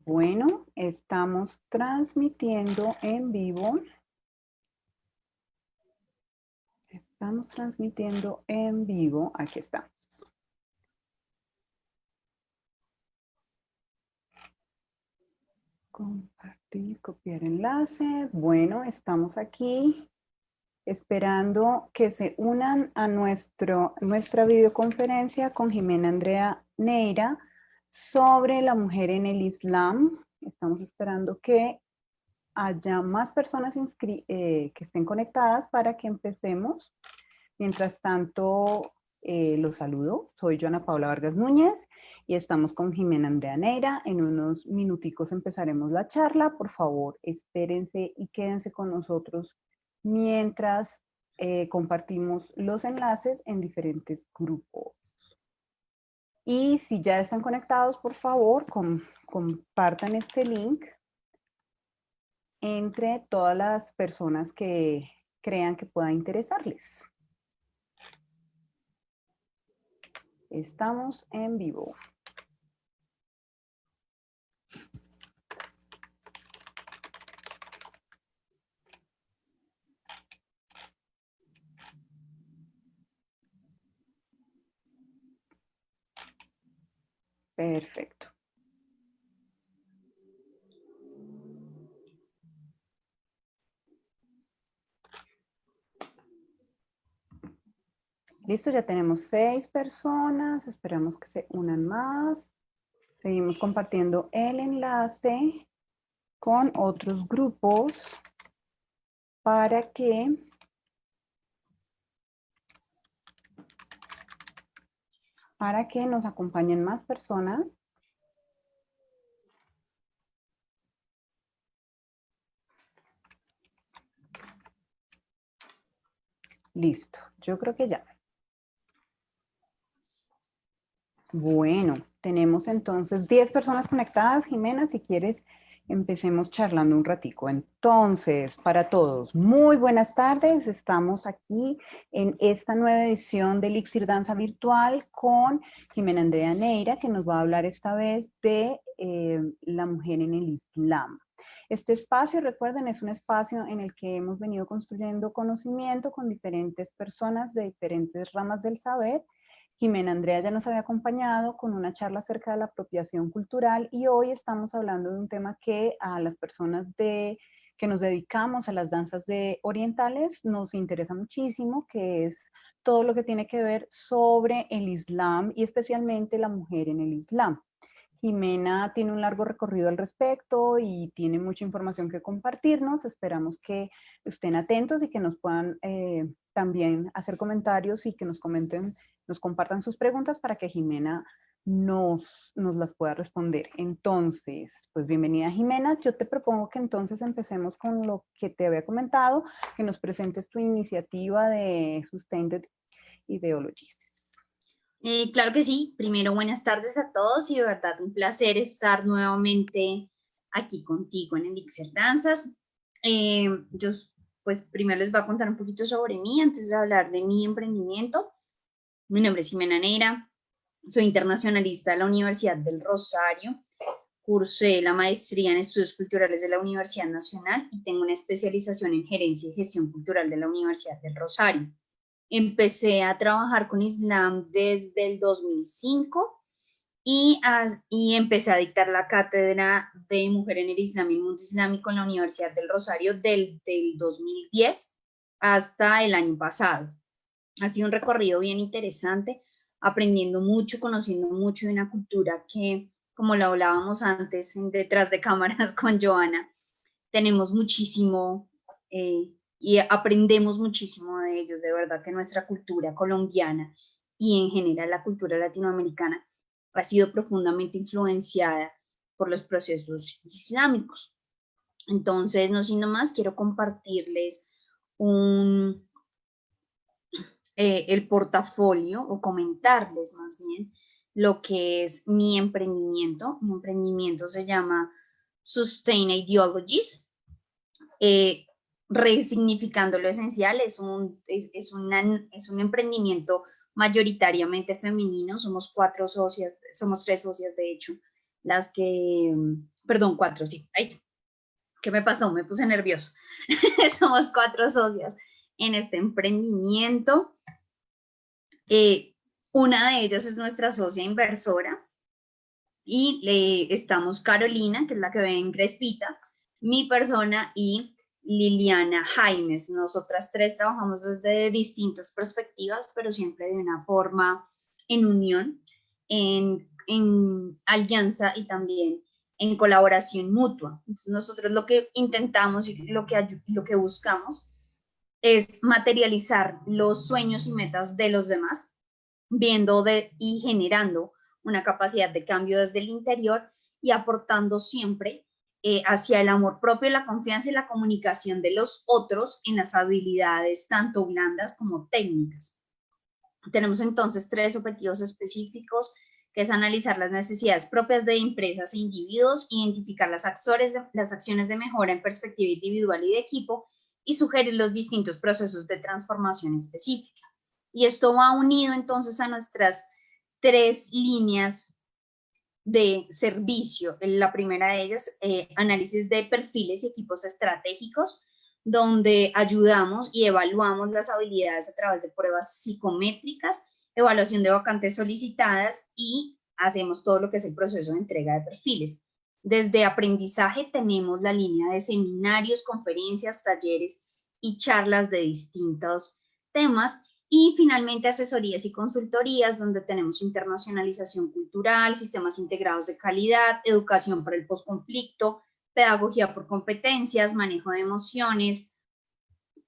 Bueno, estamos transmitiendo en vivo. Estamos transmitiendo en vivo. Aquí está. Compartir, copiar enlace. Bueno, estamos aquí esperando que se unan a nuestra videoconferencia con Jimena Andrea Neira sobre la mujer en el Islam. Estamos esperando que haya más personas que estén conectadas para que empecemos. Mientras tanto, los saludo. Soy Joana Paula Vargas Núñez y estamos con Jimena Andrea Neira. En unos minuticos empezaremos la charla. Por favor, espérense y quédense con nosotros mientras compartimos los enlaces en diferentes grupos. Y si ya están conectados, por favor, compartan este link entre todas las personas que crean que pueda interesarles. Estamos en vivo. Perfecto. Listo, ya tenemos 6 personas. Esperamos que se unan más. Seguimos compartiendo el enlace con otros grupos para que nos acompañen más personas. Listo, yo creo que ya. Bueno, tenemos entonces 10 personas conectadas. Jimena, si quieres, empecemos charlando un ratico. Entonces, para todos, muy buenas tardes. Estamos aquí en esta nueva edición de Elixir Danza Virtual con Jimena Andrea Neira, que nos va a hablar esta vez de la mujer en el Islam. Este espacio, recuerden, es un espacio en el que hemos venido construyendo conocimiento con diferentes personas de diferentes ramas del saber. Jimena Andrea ya nos había acompañado con una charla acerca de la apropiación cultural y hoy estamos hablando de un tema que a las personas que nos dedicamos a las danzas orientales nos interesa muchísimo, que es todo lo que tiene que ver sobre el Islam y especialmente la mujer en el Islam. Jimena tiene un largo recorrido al respecto y tiene mucha información que compartirnos. Esperamos que estén atentos y que nos puedan también hacer comentarios y que nos comenten, nos compartan sus preguntas para que Jimena nos las pueda responder. Entonces, pues bienvenida Jimena. Yo te propongo que entonces empecemos con lo que te había comentado, que nos presentes tu iniciativa de Sustained Ideologies. Claro que sí. Primero, buenas tardes a todos y de verdad un placer estar nuevamente aquí contigo en Elixir Danzas. Yo pues primero les voy a contar un poquito sobre mí antes de hablar de mi emprendimiento. Mi nombre es Jimena Neira, soy internacionalista de la Universidad del Rosario, cursé la maestría en estudios culturales de la Universidad Nacional y tengo una especialización en gerencia y gestión cultural de la Universidad del Rosario. Empecé a trabajar con Islam desde el 2005 y empecé a dictar la cátedra de Mujer en el Islam y el Mundo Islámico en la Universidad del Rosario del 2010 hasta el año pasado. Ha sido un recorrido bien interesante, aprendiendo mucho, conociendo mucho de una cultura que, como lo hablábamos antes, detrás de cámaras con Joana, tenemos muchísimo y aprendemos muchísimo de ellos. De verdad que nuestra cultura colombiana y en general la cultura latinoamericana ha sido profundamente influenciada por los procesos islámicos. Entonces, no siendo más, quiero compartirles el portafolio o comentarles más bien lo que es mi emprendimiento. Mi emprendimiento se llama Sustained Ideologies. Resignificando lo esencial, es un emprendimiento mayoritariamente femenino. Somos 4 socias, somos 3 socias de hecho, las que, perdón, 4, sí. Ay, ¿qué me pasó? Me puse nervioso. Somos 4 socias en este emprendimiento. Una de ellas es nuestra socia inversora y estamos Carolina, que es la que ve en Crespita, mi persona y Liliana Jaimes. Nosotras 3 trabajamos desde distintas perspectivas, pero siempre de una forma en unión, en alianza y también en colaboración mutua. Entonces, nosotros lo que intentamos y lo que buscamos es materializar los sueños y metas de los demás, viendo y generando una capacidad de cambio desde el interior y aportando siempre hacia el amor propio, la confianza y la comunicación de los otros en las habilidades tanto blandas como técnicas. Tenemos entonces 3 objetivos específicos, que es analizar las necesidades propias de empresas e individuos, identificar las acciones de mejora en perspectiva individual y de equipo, y sugerir los distintos procesos de transformación específica. Y esto va unido entonces a nuestras 3 líneas de servicio. La primera de ellas, análisis de perfiles y equipos estratégicos, donde ayudamos y evaluamos las habilidades a través de pruebas psicométricas, evaluación de vacantes solicitadas y hacemos todo lo que es el proceso de entrega de perfiles. Desde aprendizaje tenemos la línea de seminarios, conferencias, talleres y charlas de distintos temas. Y finalmente asesorías y consultorías, donde tenemos internacionalización cultural, sistemas integrados de calidad, educación para el posconflicto, pedagogía por competencias, manejo de emociones,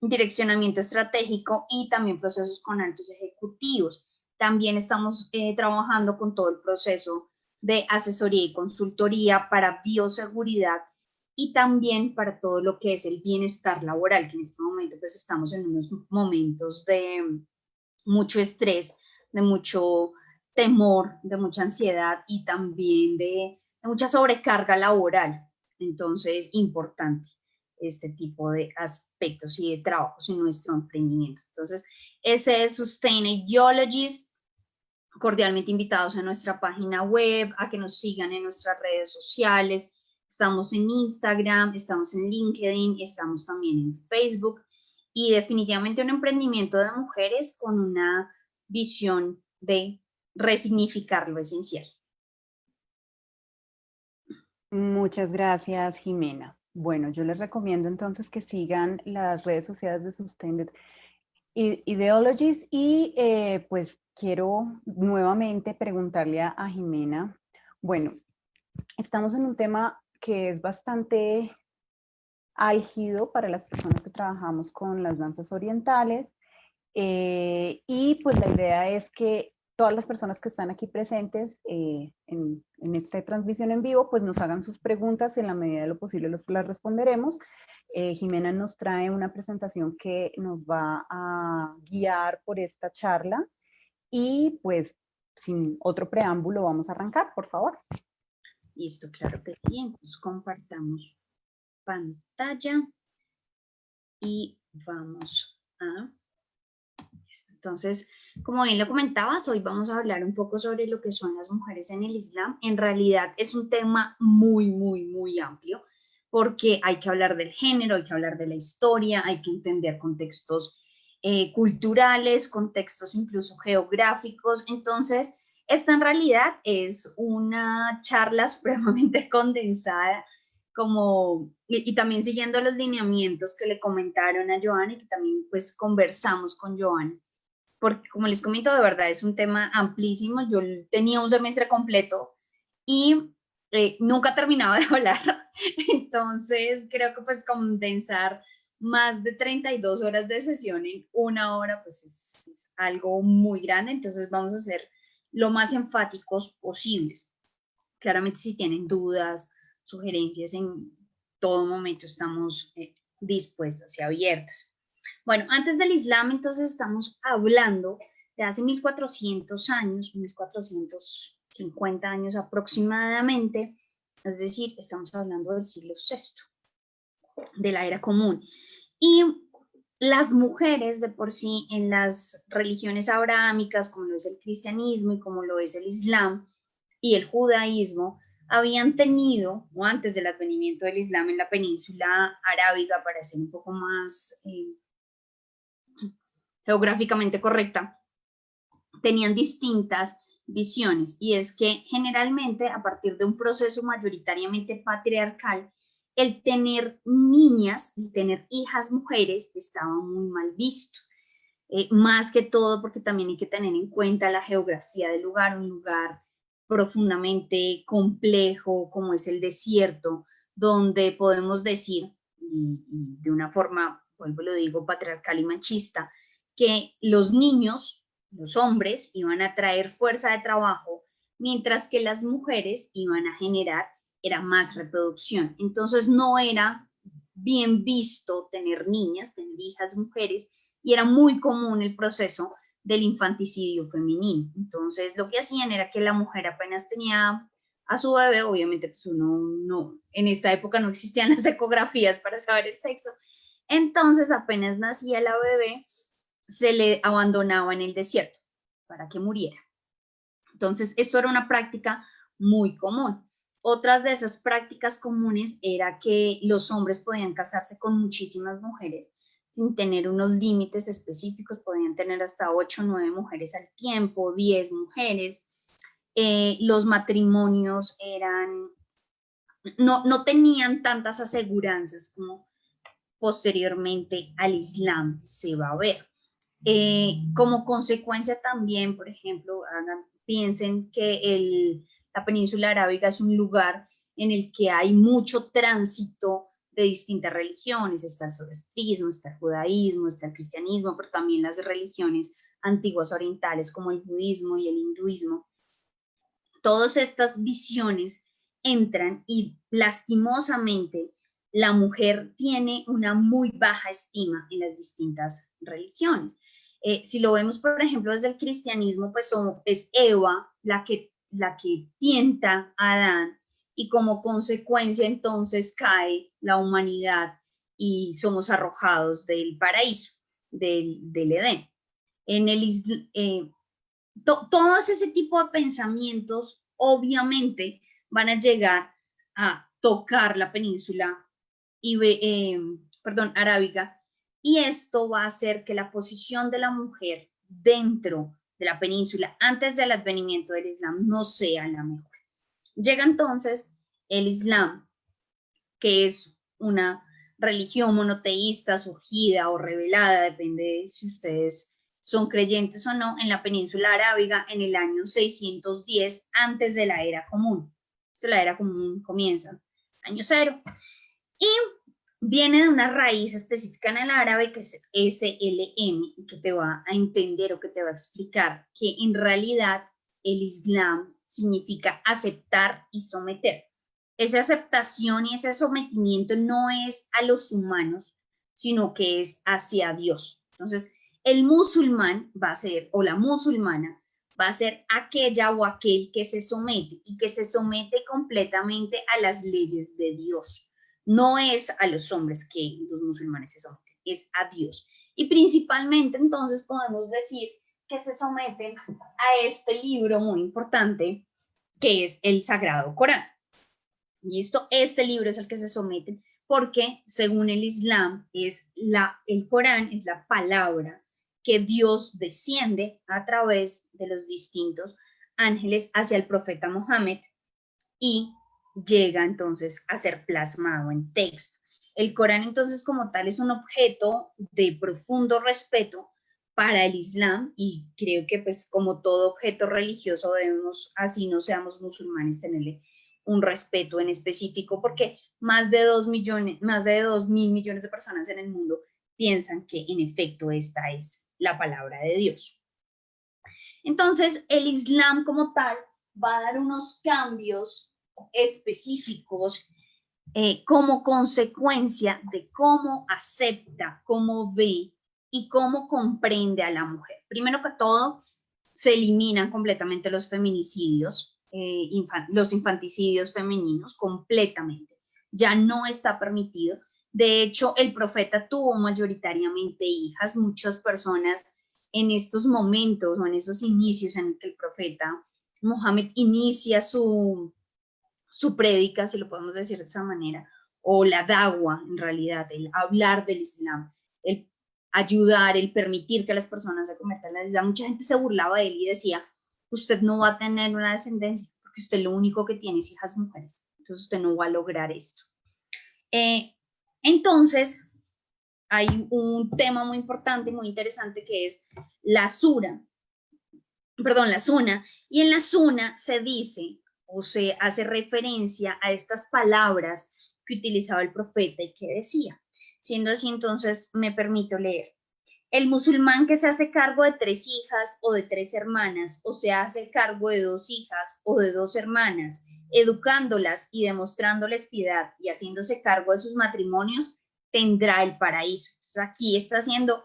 direccionamiento estratégico y también procesos con altos ejecutivos. También estamos trabajando con todo el proceso de asesoría y consultoría para bioseguridad y también para todo lo que es el bienestar laboral, que en este momento pues estamos en unos momentos de mucho estrés, de mucho temor, de mucha ansiedad y también de mucha sobrecarga laboral. Entonces, importante este tipo de aspectos y de trabajos en nuestro emprendimiento. Entonces, ese es Sustain Ideologies. Cordialmente invitados a nuestra página web, a que nos sigan en nuestras redes sociales. Estamos en Instagram, estamos en LinkedIn, estamos también en Facebook. Y definitivamente un emprendimiento de mujeres con una visión de resignificar lo esencial. Muchas gracias, Jimena. Bueno, yo les recomiendo entonces que sigan las redes sociales de Sustained Ideologies y pues quiero nuevamente preguntarle a Jimena, bueno, estamos en un tema que es bastante álgido para las personas que trabajamos con las danzas orientales y pues la idea es que todas las personas que están aquí presentes en esta transmisión en vivo pues nos hagan sus preguntas, en la medida de lo posible las responderemos. Jimena nos trae una presentación que nos va a guiar por esta charla y pues sin otro preámbulo vamos a arrancar, por favor. Listo, claro que sí. Entonces compartamos pantalla y vamos a... Entonces, como bien lo comentabas, hoy vamos a hablar un poco sobre lo que son las mujeres en el Islam. En realidad es un tema muy, muy, muy amplio, porque hay que hablar del género, hay que hablar de la historia, hay que entender contextos culturales, contextos incluso geográficos. Entonces, esta en realidad es una charla supremamente condensada, como, y también siguiendo los lineamientos que le comentaron a Joana y que también pues conversamos con Joana, porque como les comento, de verdad es un tema amplísimo. Yo tenía un semestre completo y nunca terminaba de hablar, entonces creo que pues condensar más de 32 horas de sesión en una hora pues es algo muy grande, entonces vamos a ser lo más enfáticos posibles. Claramente si tienen dudas, sugerencias, en todo momento estamos dispuestas y abiertas. Bueno, antes del Islam, entonces estamos hablando de hace 1400 años, 1450 años aproximadamente, es decir, estamos hablando del siglo VI, de la era común. Y las mujeres de por sí en las religiones abrahámicas, como lo es el cristianismo y como lo es el Islam y el judaísmo, habían tenido, o antes del advenimiento del Islam en la península arábiga, para ser un poco más geográficamente correcta, tenían distintas visiones, y es que generalmente a partir de un proceso mayoritariamente patriarcal, el tener niñas, el tener hijas mujeres estaba muy mal visto. Más que todo porque también hay que tener en cuenta la geografía del lugar, un lugar profundamente complejo como es el desierto, donde podemos decir, y de una forma, vuelvo lo digo, patriarcal y machista, que los niños, los hombres, iban a traer fuerza de trabajo, mientras que las mujeres iban a generar, era más reproducción. Entonces no era bien visto tener niñas, tener hijas mujeres, y era muy común el proceso del infanticidio femenino. Entonces lo que hacían era que la mujer apenas tenía a su bebé, obviamente pues uno no, en esta época no existían las ecografías para saber el sexo, entonces apenas nacía la bebé, se le abandonaba en el desierto para que muriera. Entonces esto era una práctica muy común. Otras de esas prácticas comunes era que los hombres podían casarse con muchísimas mujeres sin tener unos límites específicos, podían tener hasta 8 o 9 mujeres al tiempo, 10 mujeres. Los matrimonios eran, no tenían tantas aseguranzas como posteriormente al Islam se va a ver. Como consecuencia también, por ejemplo, piensen que la península arábiga es un lugar en el que hay mucho tránsito de distintas religiones, está el zoroastrismo, está el judaísmo, está el cristianismo, pero también las religiones antiguas orientales como el budismo y el hinduismo. Todas estas visiones entran y lastimosamente la mujer tiene una muy baja estima en las distintas religiones. Si lo vemos, por ejemplo, desde el cristianismo, pues es Eva la que tienta a Adán, y como consecuencia entonces cae la humanidad y somos arrojados del paraíso, del Edén. En el, todos ese tipo de pensamientos obviamente van a llegar a tocar la península arábiga, y esto va a hacer que la posición de la mujer dentro de la península antes del advenimiento del Islam no sea la mejor. Llega entonces el Islam, que es una religión monoteísta surgida o revelada, depende de si ustedes son creyentes o no, en la península arábiga en el año 610 antes de la era común. La era común comienza año cero y viene de una raíz específica en el árabe que es SLM, que te va a entender o que te va a explicar que en realidad el Islam significa aceptar y someter. Esa aceptación y ese sometimiento no es a los humanos, sino que es hacia Dios. Entonces, el musulmán va a ser, o la musulmana, va a ser aquella o aquel que se somete, y que se somete completamente a las leyes de Dios. No es a los hombres que los musulmanes se someten, es a Dios. Y principalmente entonces podemos decir que se someten a este libro muy importante que es el Sagrado Corán. ¿Listo? Este libro es el que se someten porque según el Islam el Corán es la palabra que Dios desciende a través de los distintos ángeles hacia el profeta Mohammed y llega entonces a ser plasmado en texto. El Corán entonces como tal es un objeto de profundo respeto para el Islam, y creo que pues como todo objeto religioso debemos, así no seamos musulmanes, tenerle un respeto en específico, porque más de 2.000 millones de personas en el mundo piensan que en efecto esta es la palabra de Dios. Entonces el Islam como tal va a dar unos cambios específicos como consecuencia de cómo acepta, cómo ve y cómo comprende a la mujer. Primero que todo, se eliminan completamente los feminicidios, los infanticidios femeninos completamente. Ya no está permitido. De hecho, el profeta tuvo mayoritariamente hijas. Muchas personas en estos momentos o en esos inicios en que el profeta Mohammed inicia su su prédica, si lo podemos decir de esa manera, o la dagua, en realidad, el hablar del Islam, el ayudar, el permitir que las personas se conviertan al Islam. Mucha gente se burlaba de él y decía, usted no va a tener una descendencia, porque usted lo único que tiene es hijas mujeres, entonces usted no va a lograr esto. Entonces, hay un tema muy importante, muy interesante, que es la sura, perdón, la suna, y en la suna se dice o se hace referencia a estas palabras que utilizaba el profeta y que decía. Siendo así, entonces me permito leer. El musulmán que se hace cargo de 3 hijas o de 3 hermanas, o se hace cargo de 2 hijas o de 2 hermanas, educándolas y demostrándoles piedad y haciéndose cargo de sus matrimonios, tendrá el paraíso. Entonces, aquí está haciendo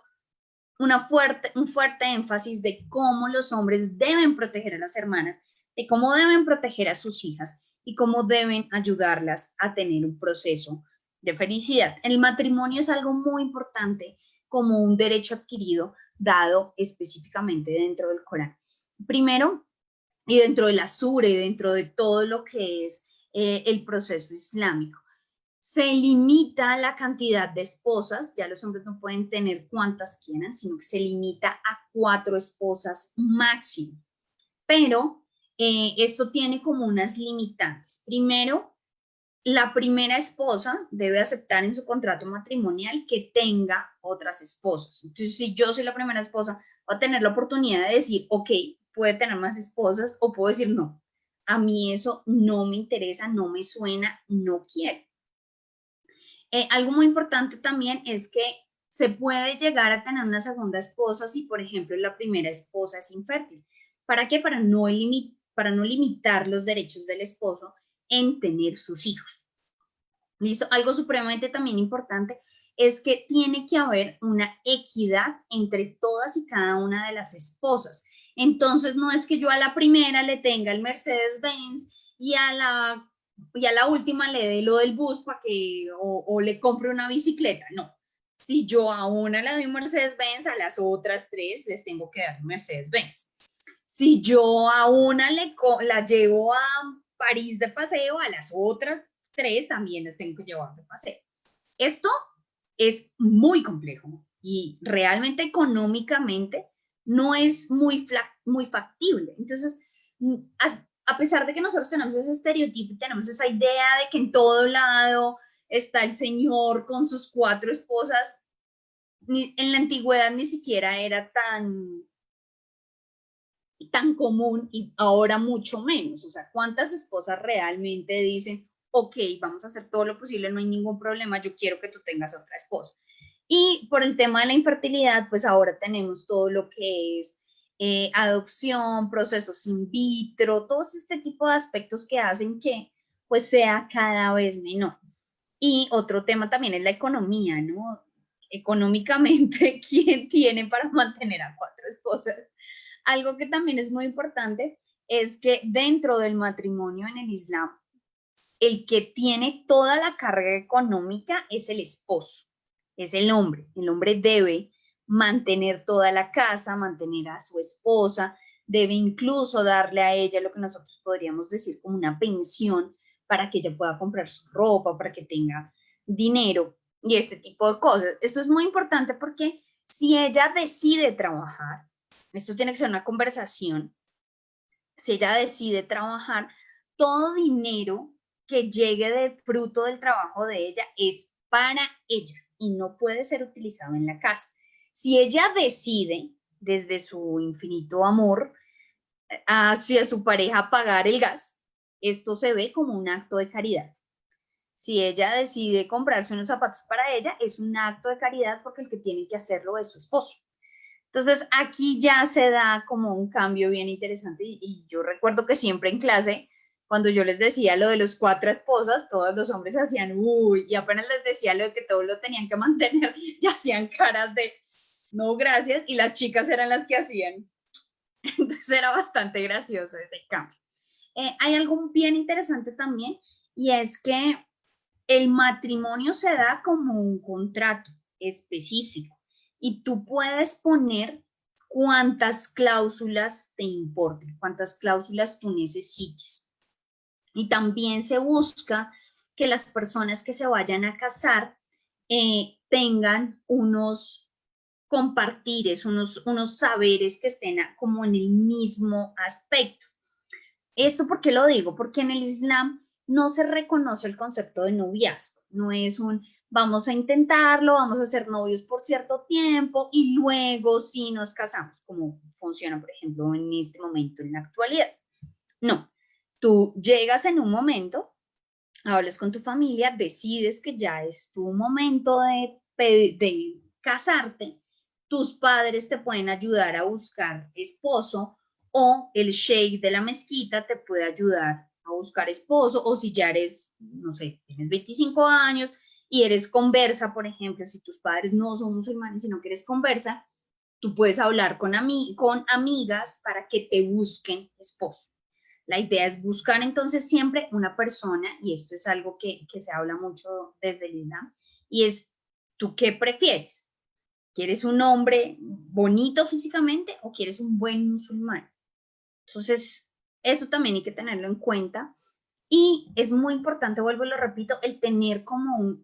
un fuerte énfasis de cómo los hombres deben proteger a las hermanas, de cómo deben proteger a sus hijas y cómo deben ayudarlas a tener un proceso de felicidad. El matrimonio es algo muy importante como un derecho adquirido dado específicamente dentro del Corán. Primero, y dentro de la sura y dentro de todo lo que es el proceso islámico. Se limita la cantidad de esposas, ya los hombres no pueden tener cuantas quieran, sino que se limita a 4 esposas máximo. Pero esto tiene como unas limitantes. Primero, la primera esposa debe aceptar en su contrato matrimonial que tenga otras esposas. Entonces, si yo soy la primera esposa, voy a tener la oportunidad de decir, ok, puede tener más esposas, o puedo decir, no, a mí eso no me interesa, no me suena, no quiero. Algo muy importante también es que se puede llegar a tener una segunda esposa si, por ejemplo, la primera esposa es infértil. ¿Para qué? Para no limitar los derechos del esposo en tener sus hijos. ¿Listo? Algo supremamente también importante es que tiene que haber una equidad entre todas y cada una de las esposas. Entonces, no es que yo a la primera le tenga el Mercedes-Benz y a la última le dé lo del bus para que, o le compre una bicicleta. No. Si yo a una le doy un Mercedes-Benz, a las otras 3 les tengo que dar un Mercedes-Benz. Si yo a una la llevo a París de paseo, a las otras 3 también las tengo que llevar de paseo. Esto es muy complejo y realmente económicamente no es muy factible. Entonces, a pesar de que nosotros tenemos ese estereotipo y tenemos esa idea de que en todo lado está el señor con sus 4 esposas, en la antigüedad ni siquiera era tan común y ahora mucho menos. O sea, ¿cuántas esposas realmente dicen, ok, vamos a hacer todo lo posible, no hay ningún problema, yo quiero que tú tengas otra esposa? Y por el tema de la infertilidad, pues ahora tenemos todo lo que es adopción, procesos in vitro, todos este tipo de aspectos que hacen que pues sea cada vez menor. Y otro tema también es la economía, ¿no? Económicamente, ¿quién tiene para mantener a 4 esposas? Algo que también es muy importante es que dentro del matrimonio en el Islam, el que tiene toda la carga económica es el esposo, es el hombre. El hombre debe mantener toda la casa, mantener a su esposa, debe incluso darle a ella lo que nosotros podríamos decir como una pensión para que ella pueda comprar su ropa, para que tenga dinero y este tipo de cosas. Esto es muy importante porque si ella decide trabajar, esto tiene que ser una conversación, si ella decide trabajar, todo dinero que llegue de fruto del trabajo de ella es para ella y no puede ser utilizado en la casa. Si ella decide, desde su infinito amor hacia su pareja, pagar el gas, esto se ve como un acto de caridad. Si ella decide comprarse unos zapatos para ella, es un acto de caridad porque el que tiene que hacerlo es su esposo. Entonces, aquí ya se da como un cambio bien interesante y yo recuerdo que siempre en clase, cuando yo les decía lo de los 4 esposas, todos los hombres hacían, uy, y apenas les decía lo de que todos lo tenían que mantener, ya hacían caras de, no, gracias, y las chicas eran las que hacían. Entonces era bastante gracioso ese cambio. Hay algo bien interesante también, y es que el matrimonio se da como un contrato específico y tú puedes poner cuántas cláusulas te importen, cuántas cláusulas tú necesites. Y también se busca que las personas que se vayan a casar tengan unos compartires, unos saberes que estén como en el mismo aspecto. ¿Esto por qué lo digo? Porque en el Islam no se reconoce el concepto de noviazgo, no es un vamos a intentarlo, vamos a ser novios por cierto tiempo y luego sí nos casamos, como funciona, por ejemplo, en este momento, en la actualidad. No, tú llegas en un momento, hablas con tu familia, decides que ya es tu momento de casarte, tus padres te pueden ayudar a buscar esposo o el sheikh de la mezquita te puede ayudar a buscar esposo, o si ya eres, no sé, tienes 25 años y eres conversa, por ejemplo, si tus padres no son musulmanes, sino que eres conversa, tú puedes hablar con amigas para que te busquen esposo. La idea es buscar entonces siempre una persona, y esto es algo que se habla mucho desde el Islam, y es, ¿tú qué prefieres? ¿Quieres un hombre bonito físicamente o quieres un buen musulmán? Entonces, eso también hay que tenerlo en cuenta. Y es muy importante, vuelvo y lo repito, el tener como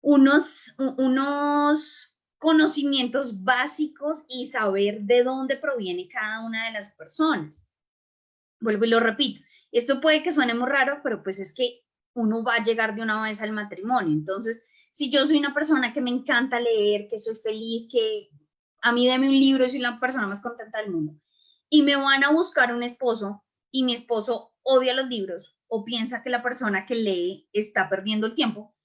unos conocimientos básicos y saber de dónde proviene cada una de las personas. Vuelvo y lo repito, esto puede que suene muy raro, pero pues es que uno va a llegar de una vez al matrimonio. Entonces, si yo soy una persona que me encanta leer, que soy feliz, que a mí deme un libro, soy la persona más contenta del mundo, y me van a buscar un esposo y mi esposo odia los libros o piensa que la persona que lee está perdiendo el tiempo,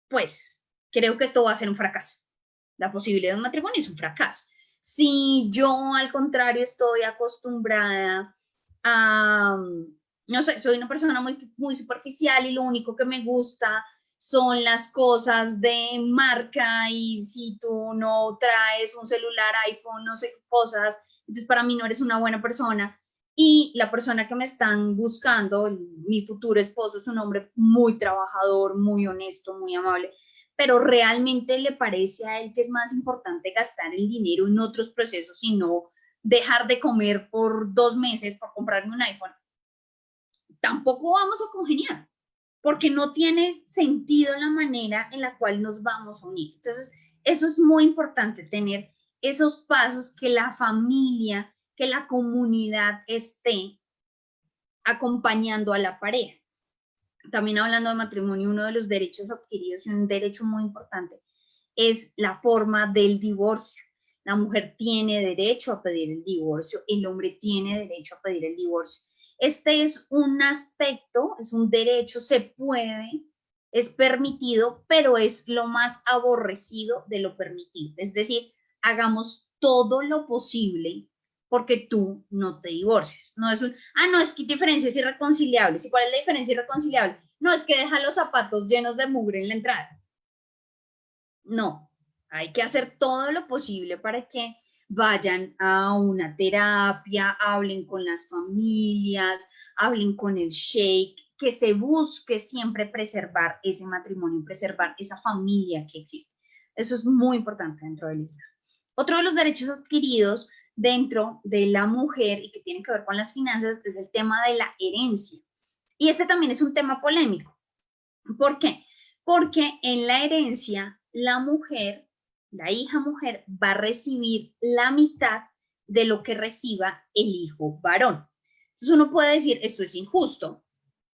pues creo que esto va a ser un fracaso. La posibilidad de un matrimonio es un fracaso. Si yo, al contrario, estoy acostumbrada a, no sé, soy una persona muy superficial y lo único que me gusta son las cosas de marca, y si tú no traes un celular iPhone, no sé qué cosas, entonces para mí no eres una buena persona. Y la persona que me están buscando, mi futuro esposo, es un hombre muy trabajador, muy honesto, muy amable, pero realmente le parece a él que es más importante gastar el dinero en otros procesos y no dejar de comer por 2 meses por comprarme un iPhone, tampoco vamos a congeniar, porque no tiene sentido la manera en la cual nos vamos a unir. Entonces, eso es muy importante, tener esos pasos, que la familia, que la comunidad esté acompañando a la pareja. También hablando de matrimonio, uno de los derechos adquiridos y un derecho muy importante es la forma del divorcio. La mujer tiene derecho a pedir el divorcio, el hombre tiene derecho a pedir el divorcio. Este es un aspecto, es un derecho, se puede, es permitido, pero es lo más aborrecido de lo permitido. Es decir, hagamos todo lo posible porque tú no te divorcies. No es no, es que diferencias irreconciliables. ¿Y cuál es la diferencia irreconciliable? No, es que deja los zapatos llenos de mugre en la entrada. No, hay que hacer todo lo posible para que vayan a una terapia, hablen con las familias, hablen con el sheikh, que se busque siempre preservar ese matrimonio, preservar esa familia que existe. Eso es muy importante dentro del Islam. Otro de los derechos adquiridos dentro de la mujer y que tiene que ver con las finanzas es el tema de la herencia. Y este también es un tema polémico. ¿Por qué? Porque en la herencia la mujer, la hija mujer, va a recibir la mitad de lo que reciba el hijo varón. Entonces uno puede decir, esto es injusto,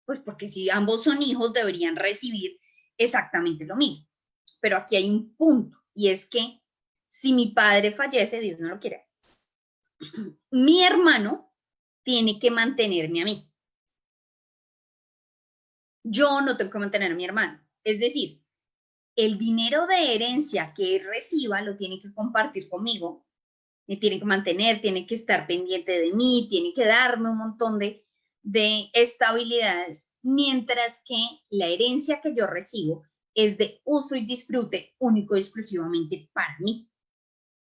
pues porque si ambos son hijos deberían recibir exactamente lo mismo. Pero aquí hay un punto, y es que si mi padre fallece, Dios no lo quiera, mi hermano tiene que mantenerme a mí. Yo no tengo que mantener a mi hermano. Es decir, el dinero de herencia que él reciba lo tiene que compartir conmigo, me tiene que mantener, tiene que estar pendiente de mí, tiene que darme un montón de estabilidades, mientras que la herencia que yo recibo es de uso y disfrute único y exclusivamente para mí.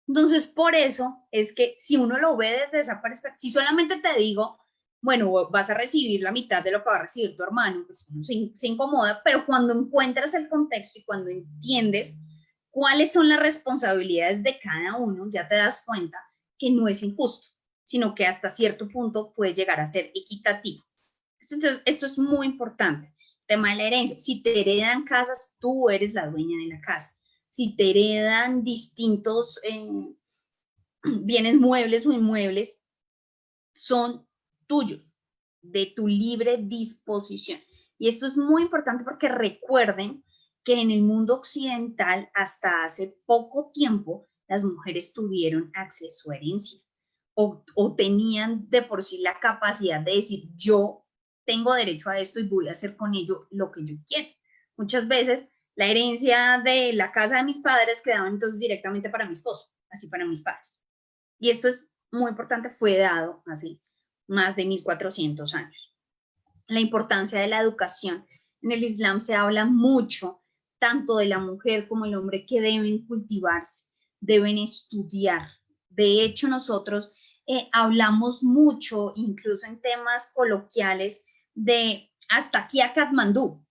Entonces, por eso es que si uno lo ve desde esa perspectiva, si solamente te digo, bueno, vas a recibir la mitad de lo que va a recibir tu hermano, pues uno se incomoda, pero cuando encuentras el contexto y cuando entiendes cuáles son las responsabilidades de cada uno, ya te das cuenta que no es injusto, sino que hasta cierto punto puede llegar a ser equitativo. Entonces, esto es muy importante. Tema de la herencia. Si te heredan casas, tú eres la dueña de la casa. Si te heredan distintos bienes muebles o inmuebles, son tuyos, de tu libre disposición. Y esto es muy importante porque recuerden que en el mundo occidental, hasta hace poco tiempo, las mujeres tuvieron acceso a herencia o tenían de por sí la capacidad de decir, yo tengo derecho a esto y voy a hacer con ello lo que yo quiero. Muchas veces la herencia de la casa de mis padres quedaba entonces directamente para mi esposo, así para mis padres. Y esto es muy importante, fue dado hace más de 1400 años. La importancia de la educación. En el Islam se habla mucho, tanto de la mujer como el hombre, que deben cultivarse, deben estudiar. De hecho, nosotros hablamos mucho, incluso en temas coloquiales, de hasta aquí a Katmandú.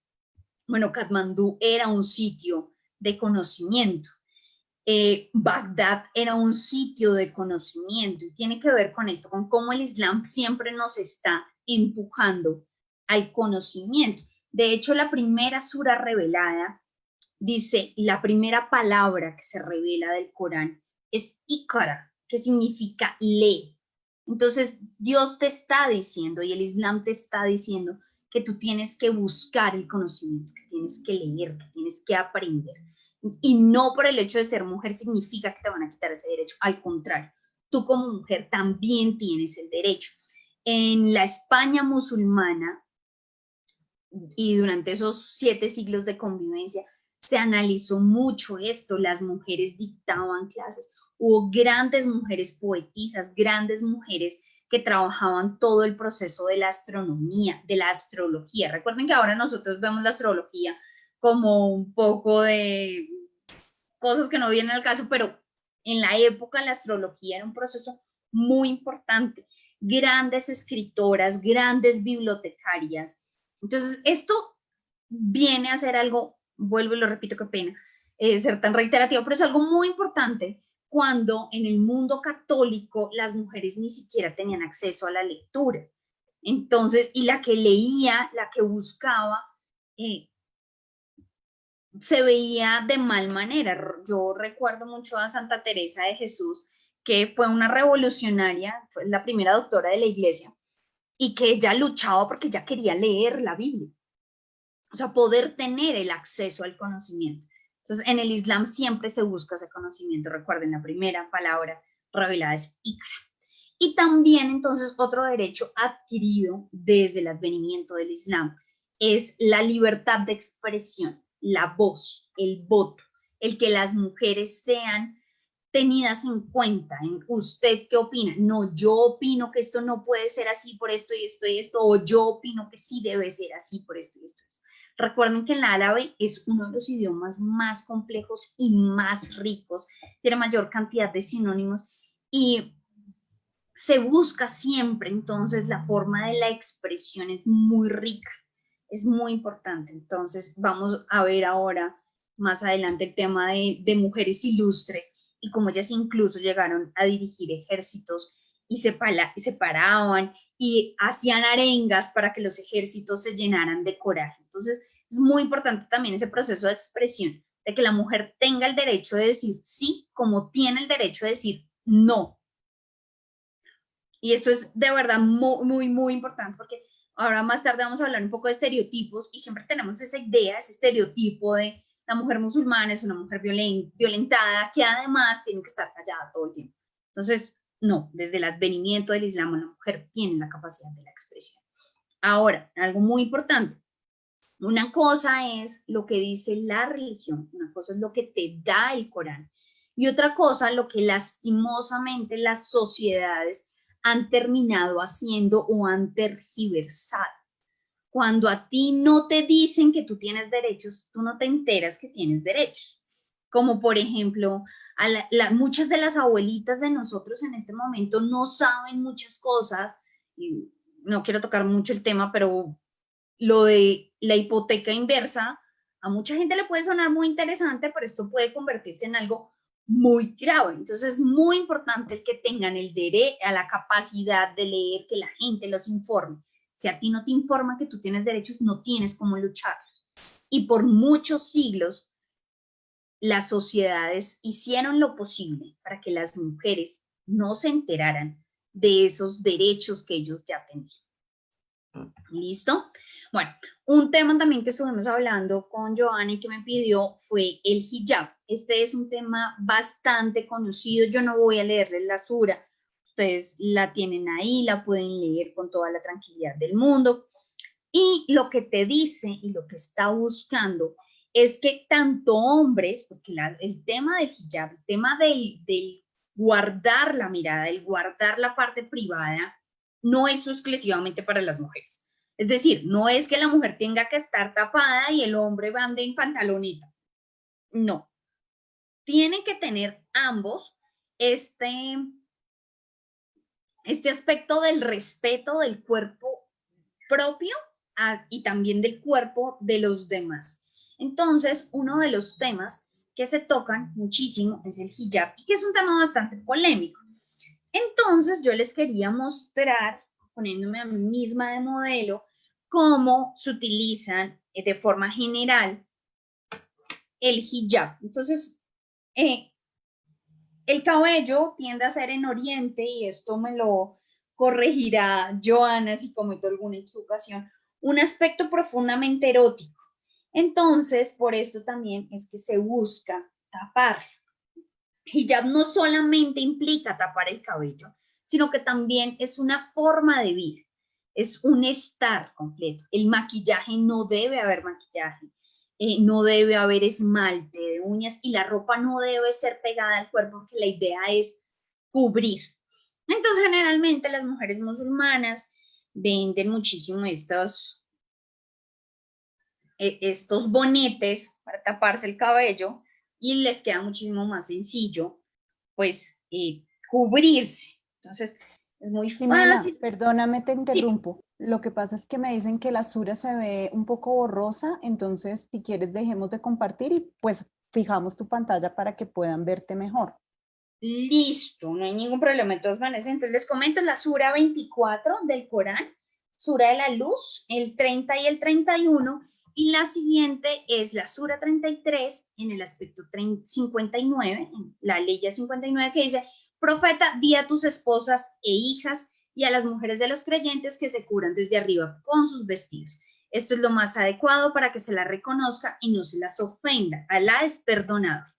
Bueno, Katmandú era un sitio de conocimiento. Bagdad era un sitio de conocimiento y tiene que ver con esto, con cómo el Islam siempre nos está empujando al conocimiento. De hecho, la primera sura revelada dice, la primera palabra que se revela del Corán es Iqra, que significa lee. Entonces, Dios te está diciendo y el Islam te está diciendo que tú tienes que buscar el conocimiento, que tienes que leer, que tienes que aprender. Y no por el hecho de ser mujer significa que te van a quitar ese derecho. Al contrario, tú como mujer también tienes el derecho. En la España musulmana y durante esos 7 siglos de convivencia se analizó mucho esto. Las mujeres dictaban clases. Hubo grandes mujeres poetisas, grandes mujeres que trabajaban todo el proceso de la astronomía, de la astrología. Recuerden que ahora nosotros vemos la astrología como un poco de cosas que no vienen al caso, pero en la época la astrología era un proceso muy importante. Grandes escritoras, grandes bibliotecarias. Entonces, esto viene a ser algo, vuelvo y lo repito, qué pena, ser tan reiterativo, pero es algo muy importante cuando en el mundo católico las mujeres ni siquiera tenían acceso a la lectura. Entonces, y la que leía, la que buscaba, se veía de mal manera. Yo recuerdo mucho a Santa Teresa de Jesús, que fue una revolucionaria, fue la primera doctora de la iglesia, y que ella luchaba porque ella quería leer la Biblia, o sea, poder tener el acceso al conocimiento. Entonces, en el Islam siempre se busca ese conocimiento. Recuerden, la primera palabra revelada es Iqra. Y también, entonces, otro derecho adquirido desde el advenimiento del Islam es la libertad de expresión, la voz, el voto, el que las mujeres sean tenidas en cuenta. ¿Usted qué opina? No, yo opino que esto no puede ser así por esto y esto y esto, o yo opino que sí debe ser así por esto y esto. Recuerden que el árabe es uno de los idiomas más complejos y más ricos, tiene mayor cantidad de sinónimos y se busca siempre, entonces la forma de la expresión es muy rica, es muy importante. Entonces vamos a ver ahora más adelante el tema de mujeres ilustres y cómo ellas incluso llegaron a dirigir ejércitos y se paraban y hacían arengas para que los ejércitos se llenaran de coraje. Entonces es muy importante también ese proceso de expresión, de que la mujer tenga el derecho de decir sí, como tiene el derecho de decir no. Y esto es de verdad muy, muy, muy importante porque ahora más tarde vamos a hablar un poco de estereotipos y siempre tenemos esa idea, ese estereotipo de la mujer musulmana es una mujer violentada que además tiene que estar callada todo el tiempo. Entonces, no, desde el advenimiento del Islam la mujer tiene la capacidad de la expresión. Ahora, algo muy importante. Una cosa es lo que dice la religión, una cosa es lo que te da el Corán y otra cosa lo que lastimosamente las sociedades han terminado haciendo o han tergiversado. Cuando a ti no te dicen que tú tienes derechos, tú no te enteras que tienes derechos. Como por ejemplo, muchas de las abuelitas de nosotros en este momento no saben muchas cosas. Y no quiero tocar mucho el tema, pero lo de la hipoteca inversa, a mucha gente le puede sonar muy interesante, pero esto puede convertirse en algo muy grave. Entonces es muy importante el que tengan el derecho a la capacidad de leer, que la gente los informe. Si a ti no te informa que tú tienes derechos, no tienes cómo luchar. Y por muchos siglos, las sociedades hicieron lo posible para que las mujeres no se enteraran de esos derechos que ellos ya tenían. ¿Listo? Bueno, un tema también que estuvimos hablando con Joana y que me pidió fue el hijab. Este es un tema bastante conocido. Yo no voy a leerles la sura. Ustedes la tienen ahí, la pueden leer con toda la tranquilidad del mundo. Y lo que te dice y lo que está buscando es que tanto hombres, porque el tema del hijab, el tema del guardar la mirada, el guardar la parte privada, no es exclusivamente para las mujeres. Es decir, no es que la mujer tenga que estar tapada y el hombre ande en pantalonita. No. Tienen que tener ambos este aspecto del respeto del cuerpo propio y también del cuerpo de los demás. Entonces, uno de los temas que se tocan muchísimo es el hijab, y que es un tema bastante polémico. Entonces, yo les quería mostrar, poniéndome a mí misma de modelo, cómo se utilizan de forma general el hijab. Entonces, el cabello tiende a ser en Oriente, y esto me lo corregirá Joana si cometo alguna equivocación, un aspecto profundamente erótico. Entonces, por esto también es que se busca tapar. Hijab no solamente implica tapar el cabello, sino que también es una forma de vida, es un estar completo. El maquillaje, no debe haber maquillaje, no debe haber esmalte de uñas, y la ropa no debe ser pegada al cuerpo, porque la idea es cubrir. Entonces, generalmente las mujeres musulmanas venden muchísimo estos bonetes para taparse el cabello, y les queda muchísimo más sencillo, pues, cubrirse. Entonces, es muy Jimena, fácil. perdóname, te Sí. interrumpo. Lo que pasa es que me dicen que la sura se ve un poco borrosa, entonces si quieres dejemos de compartir y pues fijamos tu pantalla para que puedan verte mejor. Listo, no hay ningún problema. De todas maneras, entonces les comento la sura 24 del Corán, sura de la luz, el 30 y el 31, y la siguiente es la sura 33 en el aspecto 59, en la ley 59, que dice: profeta, di a tus esposas e hijas y a las mujeres de los creyentes que se cubran desde arriba con sus vestidos. Esto es lo más adecuado para que se las reconozca y no se las ofenda. Alá es perdonador.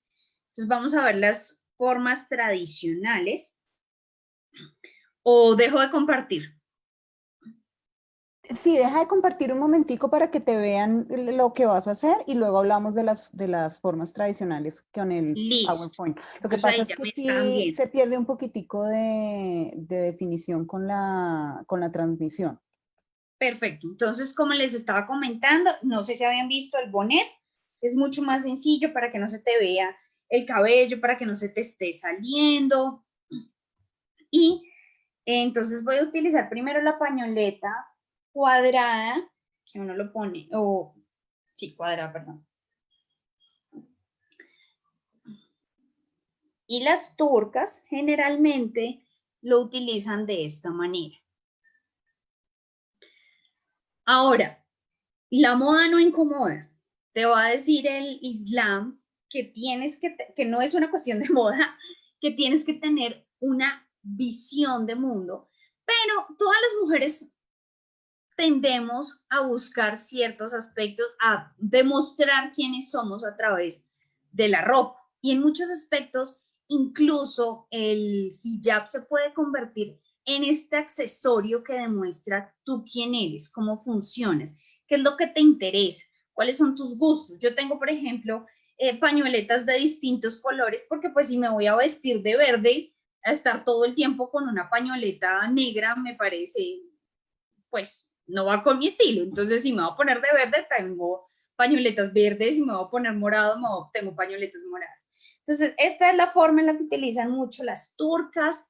Entonces vamos a ver las formas tradicionales, o dejo de compartir. Sí, deja de compartir un momentico para que te vean lo que vas a hacer y luego hablamos de las formas tradicionales con el Listo. PowerPoint. Lo que Entonces pasa ahí es ya que me están sí viendo. se pierde un poquitico de definición con la transmisión. Perfecto. Entonces, como les estaba comentando, no sé si habían visto el bonet, es mucho más sencillo para que no se te vea el cabello, para que no se te esté saliendo. Y entonces voy a utilizar primero la pañoleta cuadrada, que uno lo pone, o sí, cuadrada, perdón. Y las turcas generalmente lo utilizan de esta manera. Ahora, la moda no incomoda. Te va a decir el Islam que que no es una cuestión de moda, que tienes que tener una visión de mundo, pero todas las mujeres tendemos a buscar ciertos aspectos, a demostrar quiénes somos a través de la ropa. Y en muchos aspectos, incluso el hijab se puede convertir en este accesorio que demuestra tú quién eres, cómo funcionas, qué es lo que te interesa, cuáles son tus gustos. Yo tengo, por ejemplo, pañoletas de distintos colores, porque pues si me voy a vestir de verde, a estar todo el tiempo con una pañoleta negra me parece, pues, no va con mi estilo. Entonces, si me voy a poner de verde, tengo pañoletas verdes, si me voy a poner morado, tengo pañoletas moradas. Entonces, esta es la forma en la que utilizan mucho las turcas,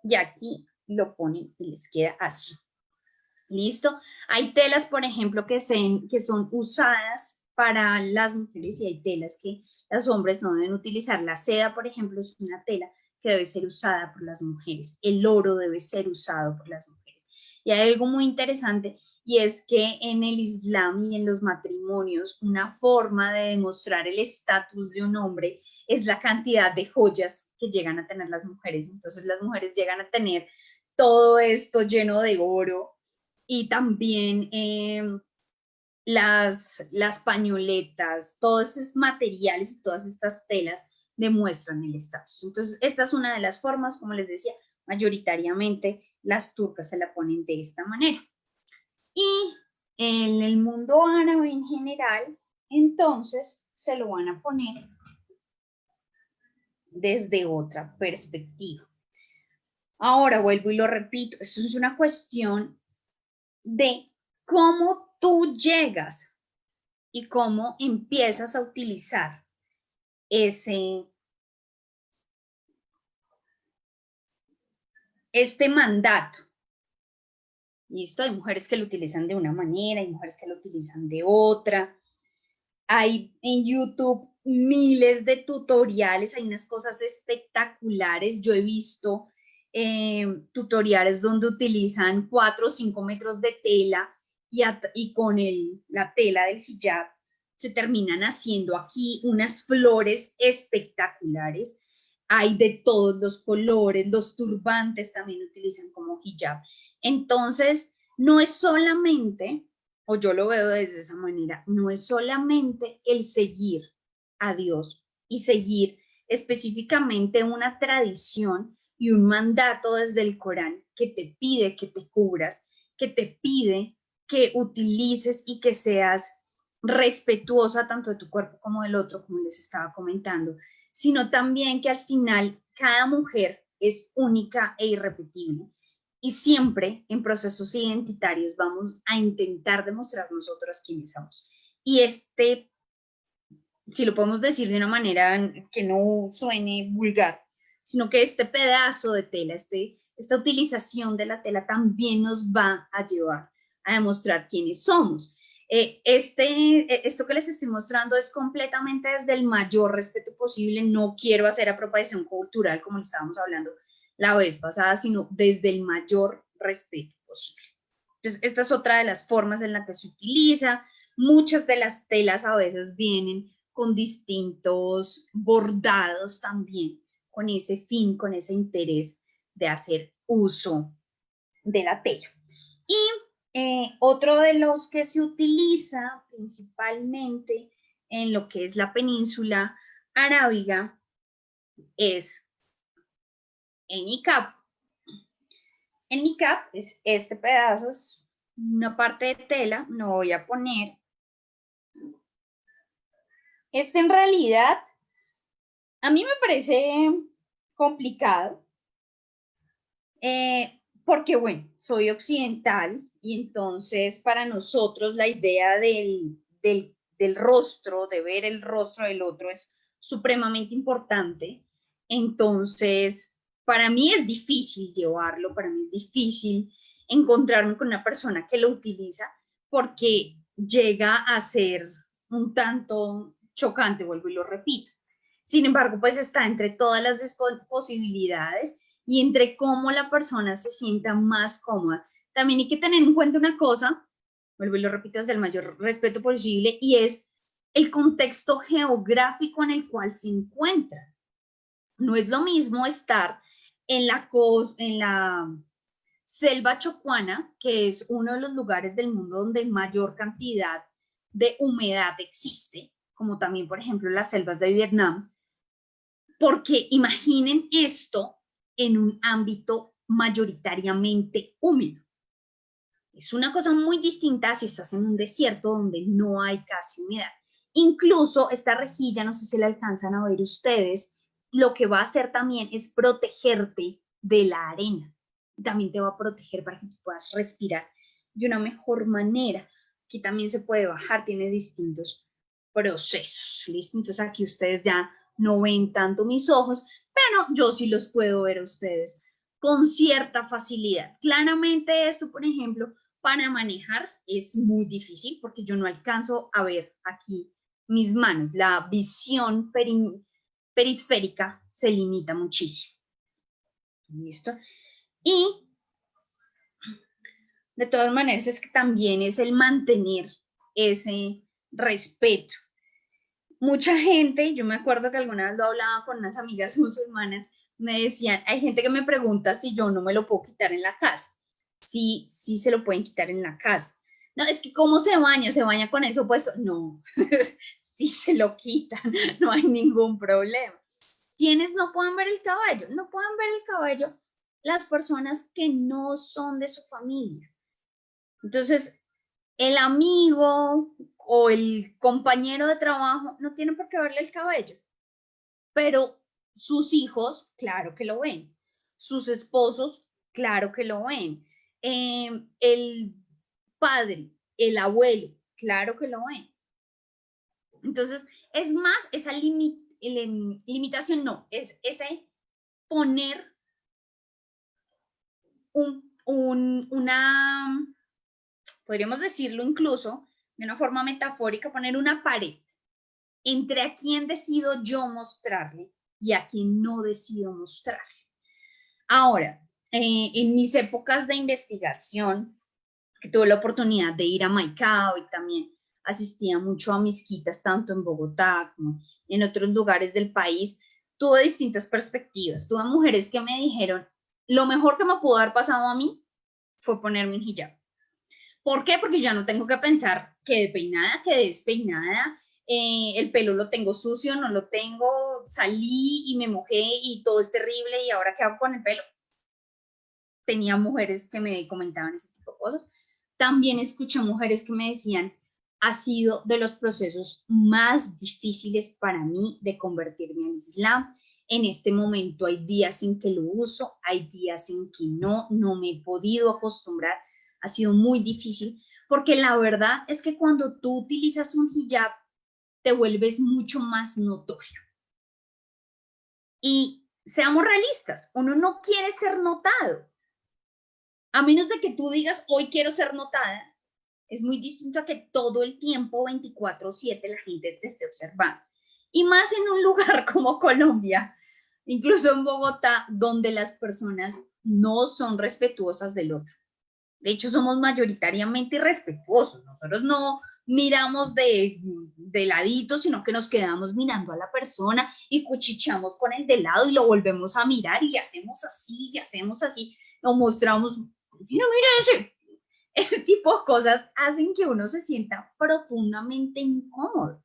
y aquí lo ponen y les queda así. ¿Listo? Hay telas, por ejemplo, que son usadas para las mujeres, y hay telas que los hombres no deben utilizar. La seda, por ejemplo, es una tela que debe ser usada por las mujeres. El oro debe ser usado por las mujeres. Y hay algo muy interesante, y es que en el Islam y en los matrimonios, una forma de demostrar el estatus de un hombre es la cantidad de joyas que llegan a tener las mujeres. Entonces las mujeres llegan a tener todo esto lleno de oro, y también las pañoletas, todos esos materiales y todas estas telas demuestran el estatus. Entonces, esta es una de las formas, como les decía, mayoritariamente las turcas se la ponen de esta manera. Y en el mundo árabe en general, entonces se lo van a poner desde otra perspectiva. Ahora vuelvo y lo repito, esto es una cuestión de cómo tú llegas y cómo empiezas a utilizar este mandato. ¿Listo? Hay mujeres que lo utilizan de una manera, hay mujeres que lo utilizan de otra. Hay en YouTube miles de tutoriales, hay unas cosas espectaculares. Yo he visto tutoriales donde utilizan 4 o 5 metros de tela y con la tela del hijab se terminan haciendo aquí unas flores espectaculares. Hay de todos los colores, los turbantes también utilizan como hijab. Entonces, no es solamente, o yo lo veo desde esa manera, no es solamente el seguir a Dios y seguir específicamente una tradición y un mandato desde el Corán que te pide que te cubras, que te pide que utilices y que seas respetuosa tanto de tu cuerpo como del otro, como les estaba comentando, sino también que al final cada mujer es única e irrepetible. Y siempre en procesos identitarios vamos a intentar demostrar nosotras quiénes somos. Y si lo podemos decir de una manera que no suene vulgar, sino que este pedazo de tela, esta utilización de la tela también nos va a llevar a demostrar quiénes somos. Esto que les estoy mostrando es completamente desde el mayor respeto posible. No quiero hacer apropiación cultural como estábamos hablando la vez pasada, sino desde el mayor respeto posible. Entonces, esta es otra de las formas en la que se utiliza. Muchas de las telas a veces vienen con distintos bordados también, con ese fin, con ese interés de hacer uso de la tela. Y otro de los que se utiliza principalmente en lo que es la península arábiga es el niqab. El niqab es este pedazo, es una parte de tela, no voy a poner. En realidad, a mí me parece complicado, porque bueno, soy occidental y entonces para nosotros la idea del rostro, de ver el rostro del otro es supremamente importante. Entonces, para mí es difícil llevarlo, para mí es difícil encontrarme con una persona que lo utiliza porque llega a ser un tanto chocante, vuelvo y lo repito. Sin embargo, pues está entre todas las posibilidades y entre cómo la persona se sienta más cómoda. También hay que tener en cuenta una cosa, vuelvo y lo repito desde el mayor respeto posible, y es el contexto geográfico en el cual se encuentra. No es lo mismo estar en la selva chocuana, que es uno de los lugares del mundo donde mayor cantidad de humedad existe, como también, por ejemplo, las selvas de Vietnam, porque imaginen esto en un ámbito mayoritariamente húmedo. Es una cosa muy distinta si estás en un desierto donde no hay casi humedad. Incluso esta rejilla, no sé si la alcanzan a ver ustedes, lo que va a hacer también es protegerte de la arena. También te va a proteger para que tú puedas respirar de una mejor manera. Aquí también se puede bajar, tiene distintos procesos. ¿Listo? Entonces aquí ustedes ya no ven tanto mis ojos, pero yo sí los puedo ver a ustedes con cierta facilidad. Claramente esto, por ejemplo, para manejar es muy difícil porque yo no alcanzo a ver aquí mis manos. La visión perisférica se limita muchísimo. ¿Listo? Y De todas maneras, es que también es el mantener ese respeto. Mucha gente, yo me acuerdo que alguna vez lo hablaba con unas amigas musulmanas, me decían, hay gente que me pregunta si yo no me lo puedo quitar en la casa. Sí, sí se lo pueden quitar en la casa. No, es que ¿cómo se baña con eso puesto? No, sí se lo quitan, no hay ningún problema. ¿Quiénes no pueden ver el cabello? No pueden ver el cabello las personas que no son de su familia. Entonces, el amigo o el compañero de trabajo no tiene por qué verle el cabello, pero sus hijos, claro que lo ven. Sus esposos, claro que lo ven. El padre, el abuelo, claro que lo ven. Entonces, es más esa limitación, no, es ese poner una, podríamos decirlo incluso de una forma metafórica, poner una pared entre a quién decido yo mostrarle y a quién no decido mostrarle. Ahora, en mis épocas de investigación, que tuve la oportunidad de ir a Maicao y también asistía mucho a mezquitas, tanto en Bogotá como en otros lugares del país, tuve distintas perspectivas. Tuve mujeres que me dijeron, lo mejor que me pudo haber pasado a mí fue ponerme un hijab. ¿Por qué? Porque ya no tengo que pensar que de peinada, que de despeinada, el pelo lo tengo sucio, no lo tengo, salí y me mojé y todo es terrible y ahora qué hago con el pelo. Tenía mujeres que me comentaban ese tipo de cosas. También escuché mujeres que me decían, ha sido de los procesos más difíciles para mí de convertirme al Islam. En este momento hay días en que lo uso, hay días en que no me he podido acostumbrar. Ha sido muy difícil porque la verdad es que cuando tú utilizas un hijab te vuelves mucho más notorio. Y seamos realistas, uno no quiere ser notado. A menos de que tú digas, hoy quiero ser notada, es muy distinto a que todo el tiempo, 24/7, la gente te esté observando. Y más en un lugar como Colombia, incluso en Bogotá, donde las personas no son respetuosas del otro. De hecho, somos mayoritariamente irrespetuosos. Nosotros no miramos de ladito, sino que nos quedamos mirando a la persona y cuchicheamos con el de lado y lo volvemos a mirar y le hacemos así, lo mostramos, mira ese tipo de cosas hacen que uno se sienta profundamente incómodo.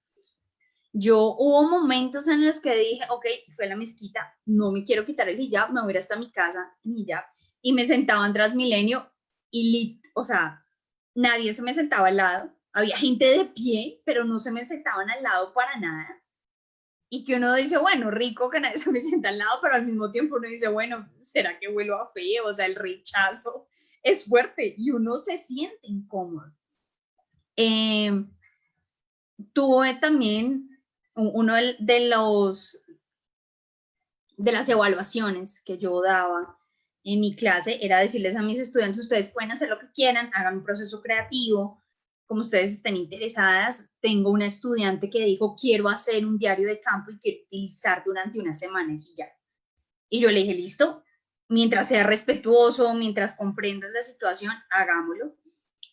Yo hubo momentos en los que dije, ok, fue a la mezquita, no me quiero quitar el hijab, me voy a ir hasta mi casa en hijab, y me sentaba en Transmilenio y, o sea, nadie se me sentaba al lado, había gente de pie, pero no se me sentaban al lado para nada, y que uno dice, bueno, rico que nadie se me sienta al lado, pero al mismo tiempo uno dice, bueno, ¿será que huelo a feo? O sea, el rechazo es fuerte y uno se siente incómodo. Tuve también uno de las evaluaciones que yo daba en mi clase era decirles a mis estudiantes, ustedes pueden hacer lo que quieran, hagan un proceso creativo, como ustedes estén interesadas. Tengo una estudiante que dijo, quiero hacer un diario de campo y quiero utilizar durante una semana y ya. Y yo le dije, listo, mientras sea respetuoso, mientras comprendas la situación, hagámoslo.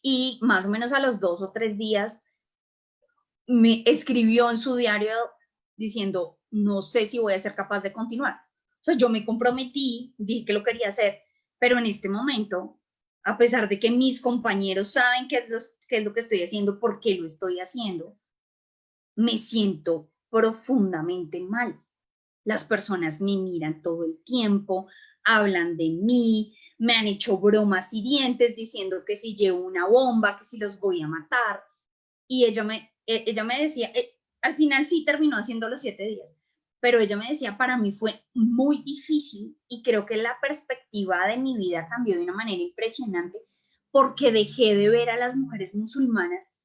Y más o menos a los 2 o 3 días me escribió en su diario diciendo, no sé si voy a ser capaz de continuar. O sea, yo me comprometí, dije que lo quería hacer, pero en este momento, a pesar de que mis compañeros saben qué es lo que estoy haciendo, por qué lo estoy haciendo, me siento profundamente mal. Las personas me miran todo el tiempo, hablan de mí, me han hecho bromas hirientes diciendo que si llevo una bomba, que si los voy a matar. Y ella me decía, al final sí terminó haciendo los 7 días, pero ella me decía, para mí fue muy difícil y creo que la perspectiva de mi vida cambió de una manera impresionante porque dejé de ver a las mujeres musulmanas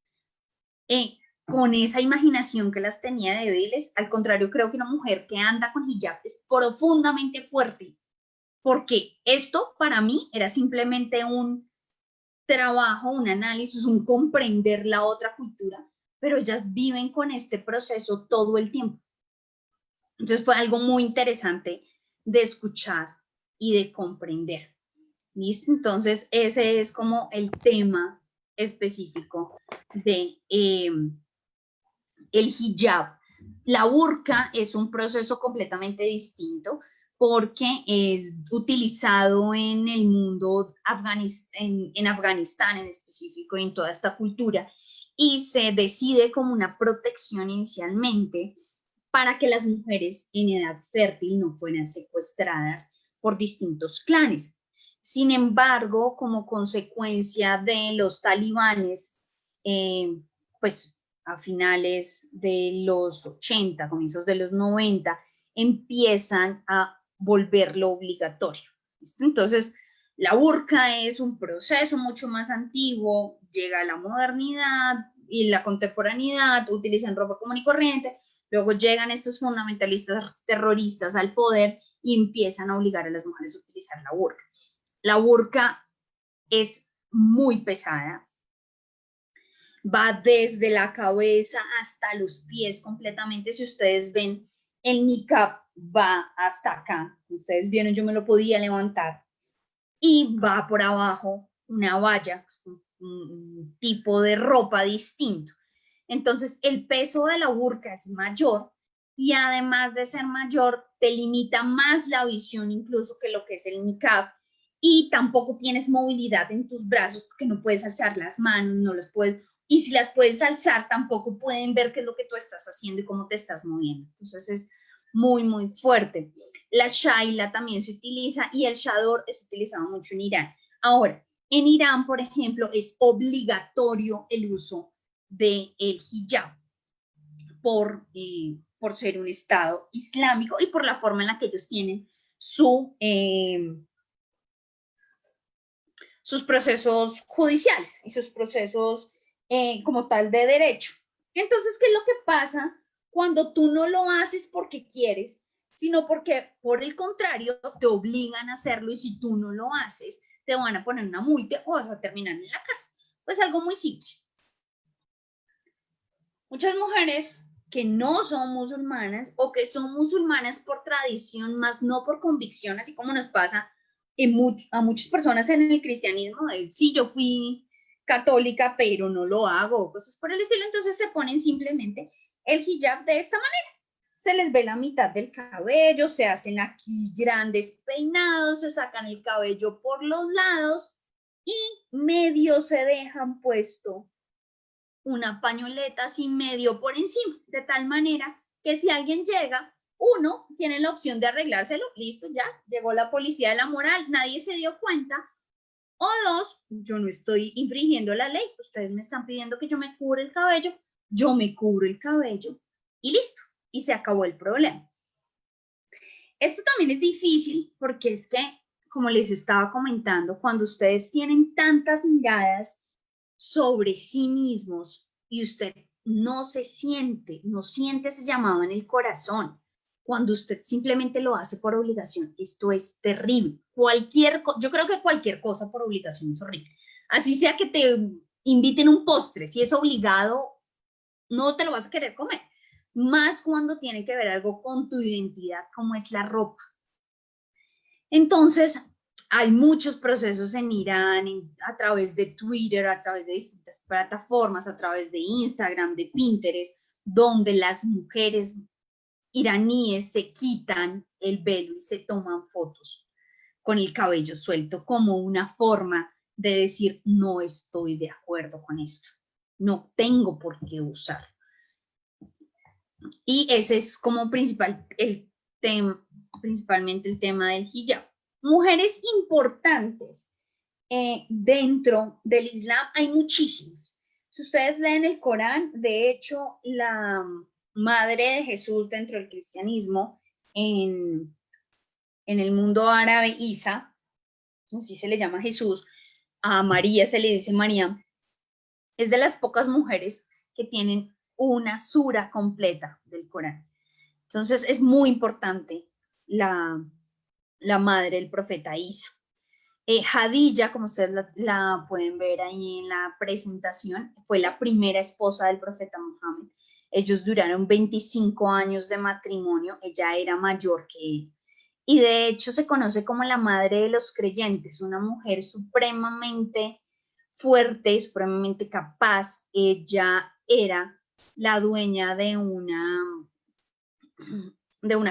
con esa imaginación que las tenía de débiles. Al contrario, creo que una mujer que anda con hijab es profundamente fuerte, porque esto para mí era simplemente un trabajo, un análisis, un comprender la otra cultura, pero ellas viven con este proceso todo el tiempo. Entonces fue algo muy interesante de escuchar y de comprender. ¿Listo? Entonces, ese es como el tema específico de el hijab. La burka es un proceso completamente distinto porque es utilizado en el mundo en Afganistán en específico y en toda esta cultura, y se decide como una protección inicialmente para que las mujeres en edad fértil no fueran secuestradas por distintos clanes. Sin embargo, como consecuencia de los talibanes, pues a finales de los 80, comienzos de los 90, empiezan a volverlo obligatorio. ¿Listo? Entonces, la burka es un proceso mucho más antiguo, llega a la modernidad y la contemporaneidad, utilizan ropa común y corriente, luego llegan estos fundamentalistas terroristas al poder y empiezan a obligar a las mujeres a utilizar la burka. La burka es muy pesada, va desde la cabeza hasta los pies completamente. Si ustedes ven, el niqab va hasta acá. Ustedes vieron, yo me lo podía levantar. Y va por abajo una valla, un tipo de ropa distinto. Entonces, el peso de la burka es mayor y además de ser mayor, te limita más la visión incluso que lo que es el niqab, y tampoco tienes movilidad en tus brazos porque no puedes alzar las manos, no las puedes, y si las puedes alzar tampoco pueden ver qué es lo que tú estás haciendo y cómo te estás moviendo. Entonces es muy, muy fuerte. La shaila también se utiliza y el chador es utilizado mucho en Irán. Ahora, en Irán, por ejemplo, es obligatorio el uso del hijab por ser un Estado islámico y por la forma en la que ellos tienen sus procesos judiciales y sus procesos como tal de derecho. Entonces, ¿qué es lo que pasa cuando tú no lo haces porque quieres, sino porque por el contrario te obligan a hacerlo, y si tú no lo haces, te van a poner una multa o vas a terminar en la cárcel? Pues algo muy simple. Muchas mujeres que no son musulmanas o que son musulmanas por tradición, más no por convicción, así como nos pasa a muchas personas en el cristianismo, sí, yo fui católica, pero no lo hago, cosas por el estilo. Entonces se ponen simplemente el hijab de esta manera. Se les ve la mitad del cabello, se hacen aquí grandes peinados, se sacan el cabello por los lados y medio se dejan puesto una pañoleta sin medio por encima, de tal manera que si alguien llega, uno tiene la opción de arreglárselo, listo, ya, llegó la policía de la moral, nadie se dio cuenta, o dos, yo no estoy infringiendo la ley, ustedes me están pidiendo que yo me cubra el cabello, yo me cubro el cabello y listo, y se acabó el problema. Esto también es difícil porque es que, como les estaba comentando, cuando ustedes tienen tantas miradas sobre sí mismos y usted no siente ese llamado en el corazón, cuando usted simplemente lo hace por obligación, esto es terrible. Yo creo que cualquier cosa por obligación es horrible. Así sea que te inviten un postre, si es obligado, no te lo vas a querer comer. Más cuando tiene que ver algo con tu identidad, como es la ropa. Entonces, hay muchos procesos en Irán a través de Twitter, a través de distintas plataformas, a través de Instagram, de Pinterest, donde las mujeres iraníes se quitan el velo y se toman fotos con el cabello suelto como una forma de decir: no estoy de acuerdo con esto, no tengo por qué usar. Y ese es como principalmente el tema del hijab. Mujeres importantes dentro del Islam hay muchísimas. Si ustedes leen el Corán, de hecho, la madre de Jesús dentro del cristianismo, en el mundo árabe, Isa, así se le llama Jesús, a María se le dice María, es de las pocas mujeres que tienen una sura completa del Corán. Entonces es muy importante la madre del profeta Isa. Jadilla, como ustedes la pueden ver ahí en la presentación, fue la primera esposa del profeta Muhammad. Ellos duraron 25 años de matrimonio, ella era mayor que él. y de hecho se conoce como la madre de los creyentes, una mujer supremamente fuerte, supremamente capaz. Ella era la dueña de una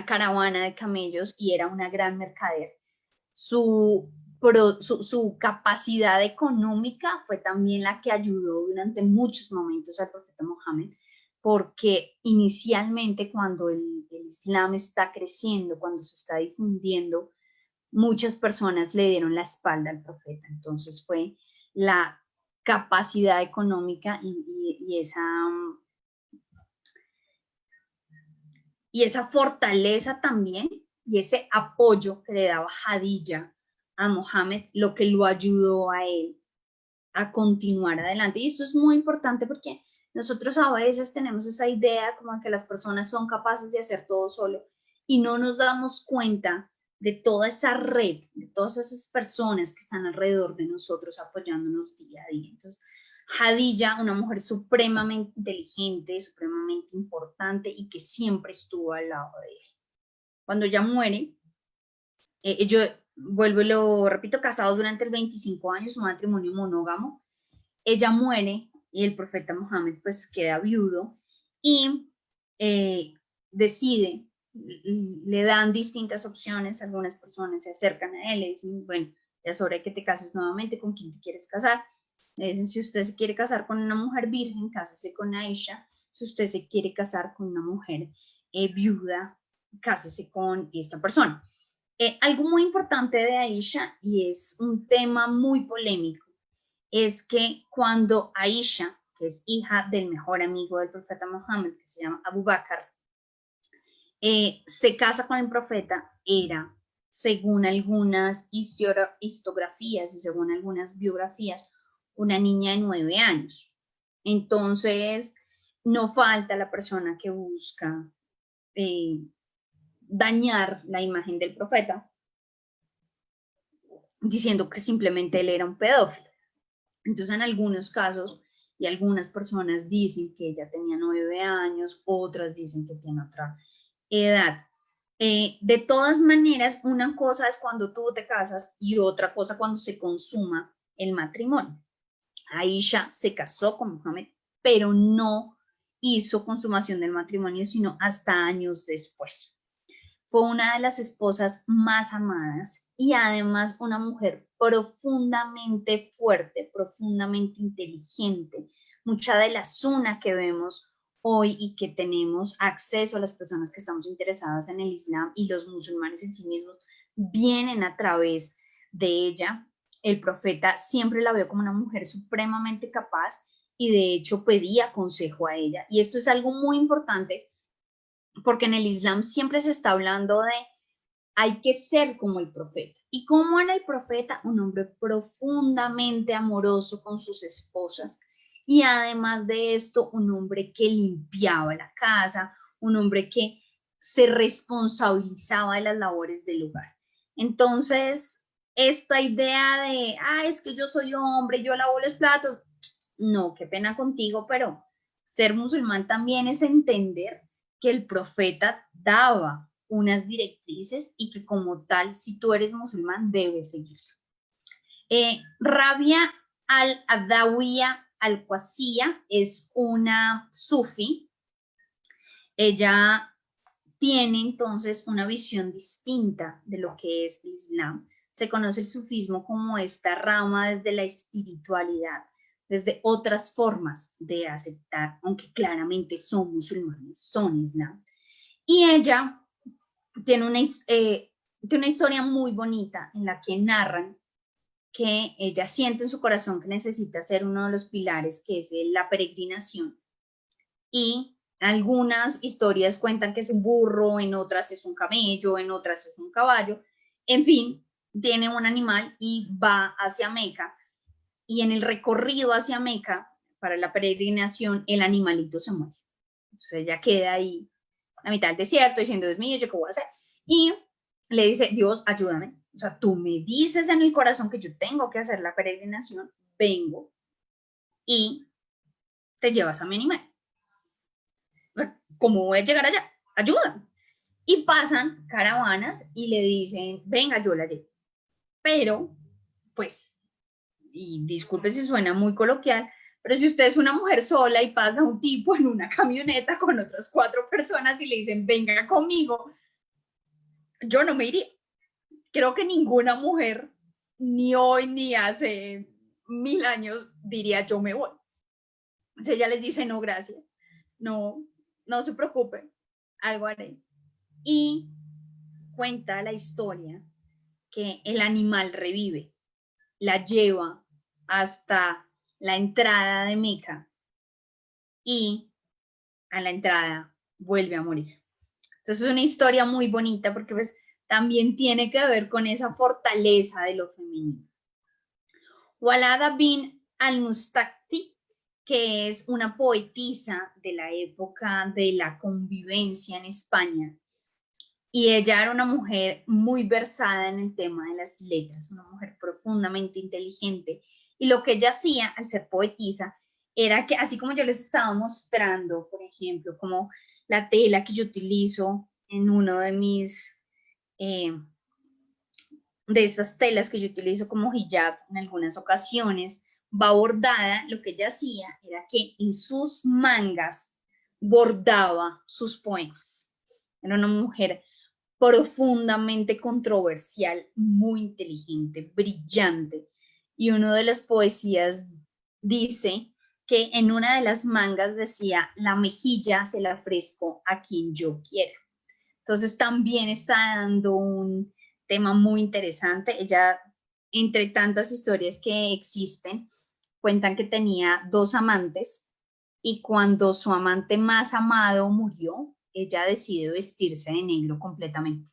caravana de camellos y era una gran mercader. Su capacidad económica fue también la que ayudó durante muchos momentos al profeta Mohammed, porque inicialmente cuando el Islam está creciendo, cuando se está difundiendo, muchas personas le dieron la espalda al profeta. Entonces fue la capacidad económica y esa fortaleza también, y ese apoyo que le daba Jadilla a Mohammed, lo que lo ayudó a él a continuar adelante. Y esto es muy importante porque nosotros a veces tenemos esa idea como que las personas son capaces de hacer todo solo y no nos damos cuenta de toda esa red, de todas esas personas que están alrededor de nosotros apoyándonos día a día. Entonces, Jadilla, una mujer supremamente inteligente, supremamente importante y que siempre estuvo al lado de él. Cuando ella muere, yo vuelvo y lo repito, casados durante el 25 años, un matrimonio monógamo. Ella muere y el profeta Mohammed pues queda viudo y decide, le dan distintas opciones, algunas personas se acercan a él y dicen, bueno, ya es hora de que te cases nuevamente, ¿con quién te quieres casar? Le dicen, si usted se quiere casar con una mujer virgen, cásese con Aisha. Si usted se quiere casar con una mujer viuda, cásese con esta persona. Algo muy importante de Aisha, y es un tema muy polémico, es que cuando Aisha, que es hija del mejor amigo del profeta Mohammed, que se llama Abu Bakr, se casa con el profeta, era, según algunas historiografías y según algunas biografías, una niña de 9 años. Entonces, no falta la persona que busca dañar la imagen del profeta, diciendo que simplemente él era un pedófilo. Entonces, en algunos casos, y algunas personas dicen que ella tenía 9 años, otras dicen que tiene otra edad. De todas maneras, una cosa es cuando tú te casas y otra cosa cuando se consuma el matrimonio. Aisha se casó con Mohammed, pero no hizo consumación del matrimonio, sino hasta años después. Fue una de las esposas más amadas y además una mujer profundamente fuerte, profundamente inteligente. Mucha de la suna que vemos hoy y que tenemos acceso a las personas que estamos interesadas en el Islam y los musulmanes en sí mismos vienen a través de ella. El profeta siempre la vio como una mujer supremamente capaz y de hecho pedía consejo a ella. Y esto es algo muy importante porque en el Islam siempre se está hablando de hay que ser como el profeta. ¿Y cómo era el profeta? Un hombre profundamente amoroso con sus esposas y además de esto, un hombre que limpiaba la casa, un hombre que se responsabilizaba de las labores del hogar. Entonces, esta idea de, es que yo soy hombre, yo lavo los platos, no, qué pena contigo, pero ser musulmán también es entender que el profeta daba unas directrices y que como tal, si tú eres musulmán, debes seguirla. Rabia al-Adawiya al-Qasiyya es una sufi. Ella tiene entonces una visión distinta de lo que es el Islam. Se conoce el sufismo como esta rama desde la espiritualidad, desde otras formas de aceptar, aunque claramente son musulmanes, son Islam. Y ella tiene una historia muy bonita en la que narran que ella siente en su corazón que necesita ser uno de los pilares, que es la peregrinación. Y algunas historias cuentan que es un burro, en otras es un camello, en otras es un caballo. En fin, tiene un animal y va hacia Meca. Y en el recorrido hacia Meca, para la peregrinación, el animalito se muere. Entonces ella queda ahí a mitad del desierto diciendo, Dios mío, ¿yo qué voy a hacer? Y le dice, Dios, ayúdame. O sea, tú me dices en el corazón que yo tengo que hacer la peregrinación, vengo y te llevas a mi animal. O sea, ¿cómo voy a llegar allá? Ayuda. Y pasan caravanas y le dicen, venga, yo la llevo. Pero, pues, y disculpe si suena muy coloquial, pero si usted es una mujer sola y pasa un tipo en una camioneta con otras 4 personas y le dicen, venga conmigo, yo no me iría. Creo que ninguna mujer, ni hoy ni hace 1000 años, diría yo me voy. Entonces ella les dice, no, gracias, no, no se preocupe, algo haré. Y cuenta la historia que el animal revive, la lleva hasta la entrada de Meca y a la entrada vuelve a morir. Entonces es una historia muy bonita porque pues también tiene que ver con esa fortaleza de lo femenino. Walada bin al-Mustaqti, que es una poetisa de la época de la convivencia en España, y ella era una mujer muy versada en el tema de las letras, una mujer profundamente inteligente, y lo que ella hacía al ser poetisa era que, así como yo les estaba mostrando, por ejemplo, como la tela que yo utilizo en uno de mis, de estas telas que yo utilizo como hijab en algunas ocasiones, va bordada, lo que ella hacía era que en sus mangas bordaba sus poemas. Era una mujer profundamente controversial, muy inteligente, brillante. Y uno de las poesías dice que en una de las mangas decía, la mejilla se la ofrezco a quien yo quiera. Entonces también está dando un tema muy interesante. Ella, entre tantas historias que existen, cuentan que tenía 2 amantes y cuando su amante más amado murió, ella decide vestirse de negro completamente.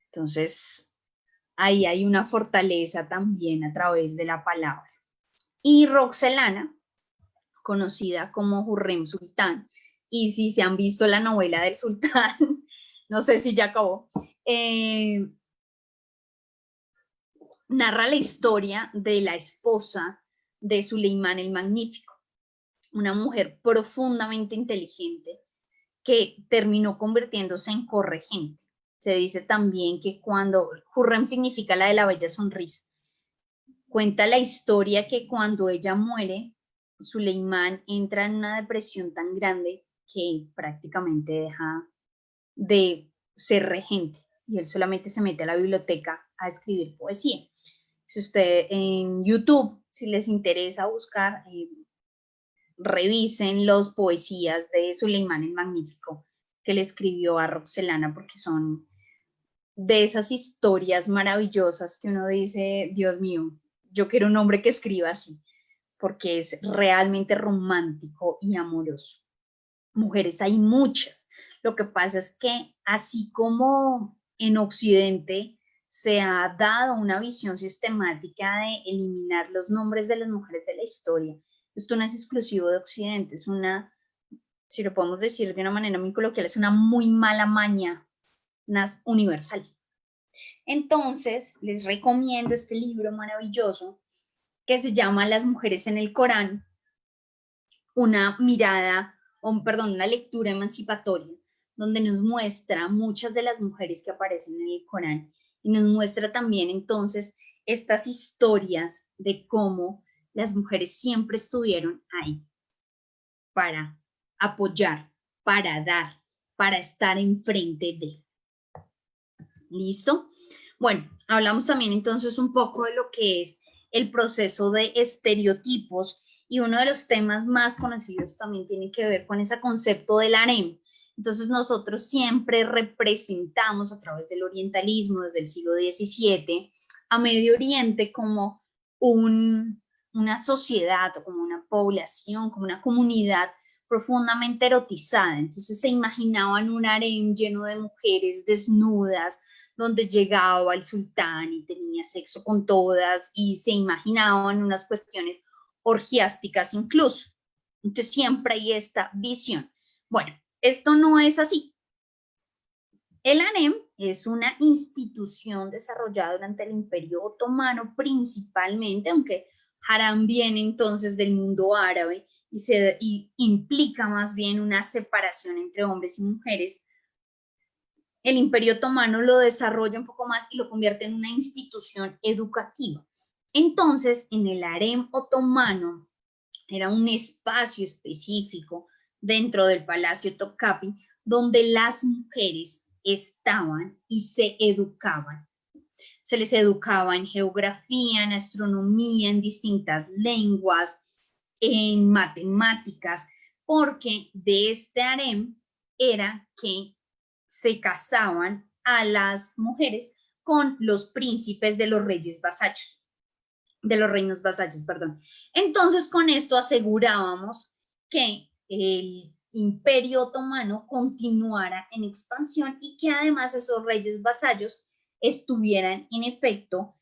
Entonces, ahí hay una fortaleza también a través de la palabra. Y Roxelana, conocida como Hurrem Sultán, y si se han visto la novela del sultán, no sé si ya acabó, narra la historia de la esposa de Suleimán el Magnífico, una mujer profundamente inteligente que terminó convirtiéndose en corregente. Se dice también que cuando Hurrem significa la de la bella sonrisa, cuenta la historia que cuando ella muere, Suleimán entra en una depresión tan grande que prácticamente deja de ser regente y él solamente se mete a la biblioteca a escribir poesía. Si usted en YouTube, si les interesa buscar, revisen las poesías de Suleimán el Magnífico que le escribió a Roxelana porque son de esas historias maravillosas que uno dice, Dios mío, yo quiero un hombre que escriba así, porque es realmente romántico y amoroso. Mujeres hay muchas. Lo que pasa es que así como en Occidente se ha dado una visión sistemática de eliminar los nombres de las mujeres de la historia, esto no es exclusivo de Occidente, es una, si lo podemos decir de una manera muy coloquial, es una muy mala maña universal. Entonces, les recomiendo este libro maravilloso que se llama Las mujeres en el Corán, una mirada, perdón, una lectura emancipatoria, donde nos muestra muchas de las mujeres que aparecen en el Corán y nos muestra también entonces estas historias de cómo las mujeres siempre estuvieron ahí para apoyar, para dar, para estar enfrente de. ¿Listo? Bueno, hablamos también entonces un poco de lo que es el proceso de estereotipos y uno de los temas más conocidos también tiene que ver con ese concepto del harem. Entonces nosotros siempre representamos a través del orientalismo desde el siglo XVII a Medio Oriente como una sociedad o como una población, como una comunidad profundamente erotizada. Entonces se imaginaban un harem lleno de mujeres desnudas, donde llegaba el sultán y tenía sexo con todas y se imaginaban unas cuestiones orgiásticas incluso. Entonces siempre hay esta visión. Bueno, esto no es así. El harem es una institución desarrollada durante el Imperio Otomano principalmente, aunque harem viene entonces del mundo árabe y implica más bien una separación entre hombres y mujeres el Imperio Otomano lo desarrolla un poco más y lo convierte en una institución educativa. Entonces, en el harem otomano era un espacio específico dentro del Palacio Topkapi donde las mujeres estaban y se educaban. Se les educaba en geografía, en astronomía, en distintas lenguas, en matemáticas, porque de este harem era que se casaban a las mujeres con los príncipes de los reyes vasallos, de los reinos vasallos, perdón. Entonces, con esto asegurábamos que el Imperio Otomano continuara en expansión y que además esos reyes vasallos estuvieran en efecto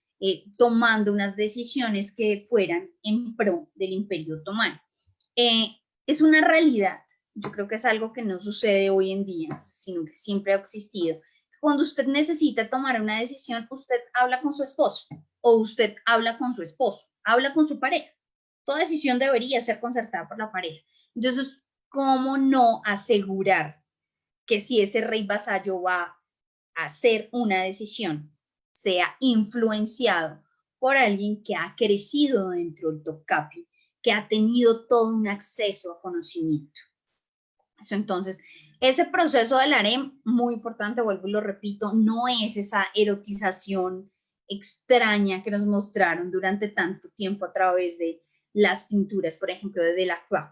tomando unas decisiones que fueran en pro del Imperio Otomano. Es una realidad, yo creo que es algo que no sucede hoy en día, sino que siempre ha existido. Cuando usted necesita tomar una decisión, usted habla con su esposo o usted habla con su esposo, habla con su pareja. Toda decisión debería ser concertada por la pareja. Entonces, ¿cómo no asegurar que si ese rey vasallo va a hacer una decisión, sea influenciado por alguien que ha crecido dentro del Topkapi, que ha tenido todo un acceso a conocimiento? Entonces, ese proceso del harem, muy importante, vuelvo y lo repito, no es esa erotización extraña que nos mostraron durante tanto tiempo a través de las pinturas, por ejemplo, de Delacroix.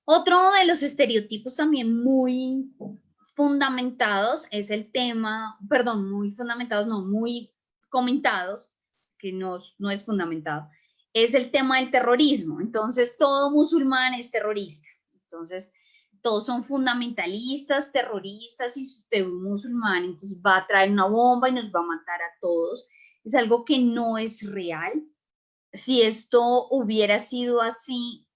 Otro de los estereotipos también muy fundamentados es el tema, perdón, muy fundamentados, no, muy comentados, que no es fundamentado, es el tema del terrorismo. Entonces, todo musulmán es terrorista. Entonces, todos son fundamentalistas, terroristas, y si usted es un musulmán, entonces va a traer una bomba y nos va a matar a todos. Es algo que no es real. Si esto hubiera sido así,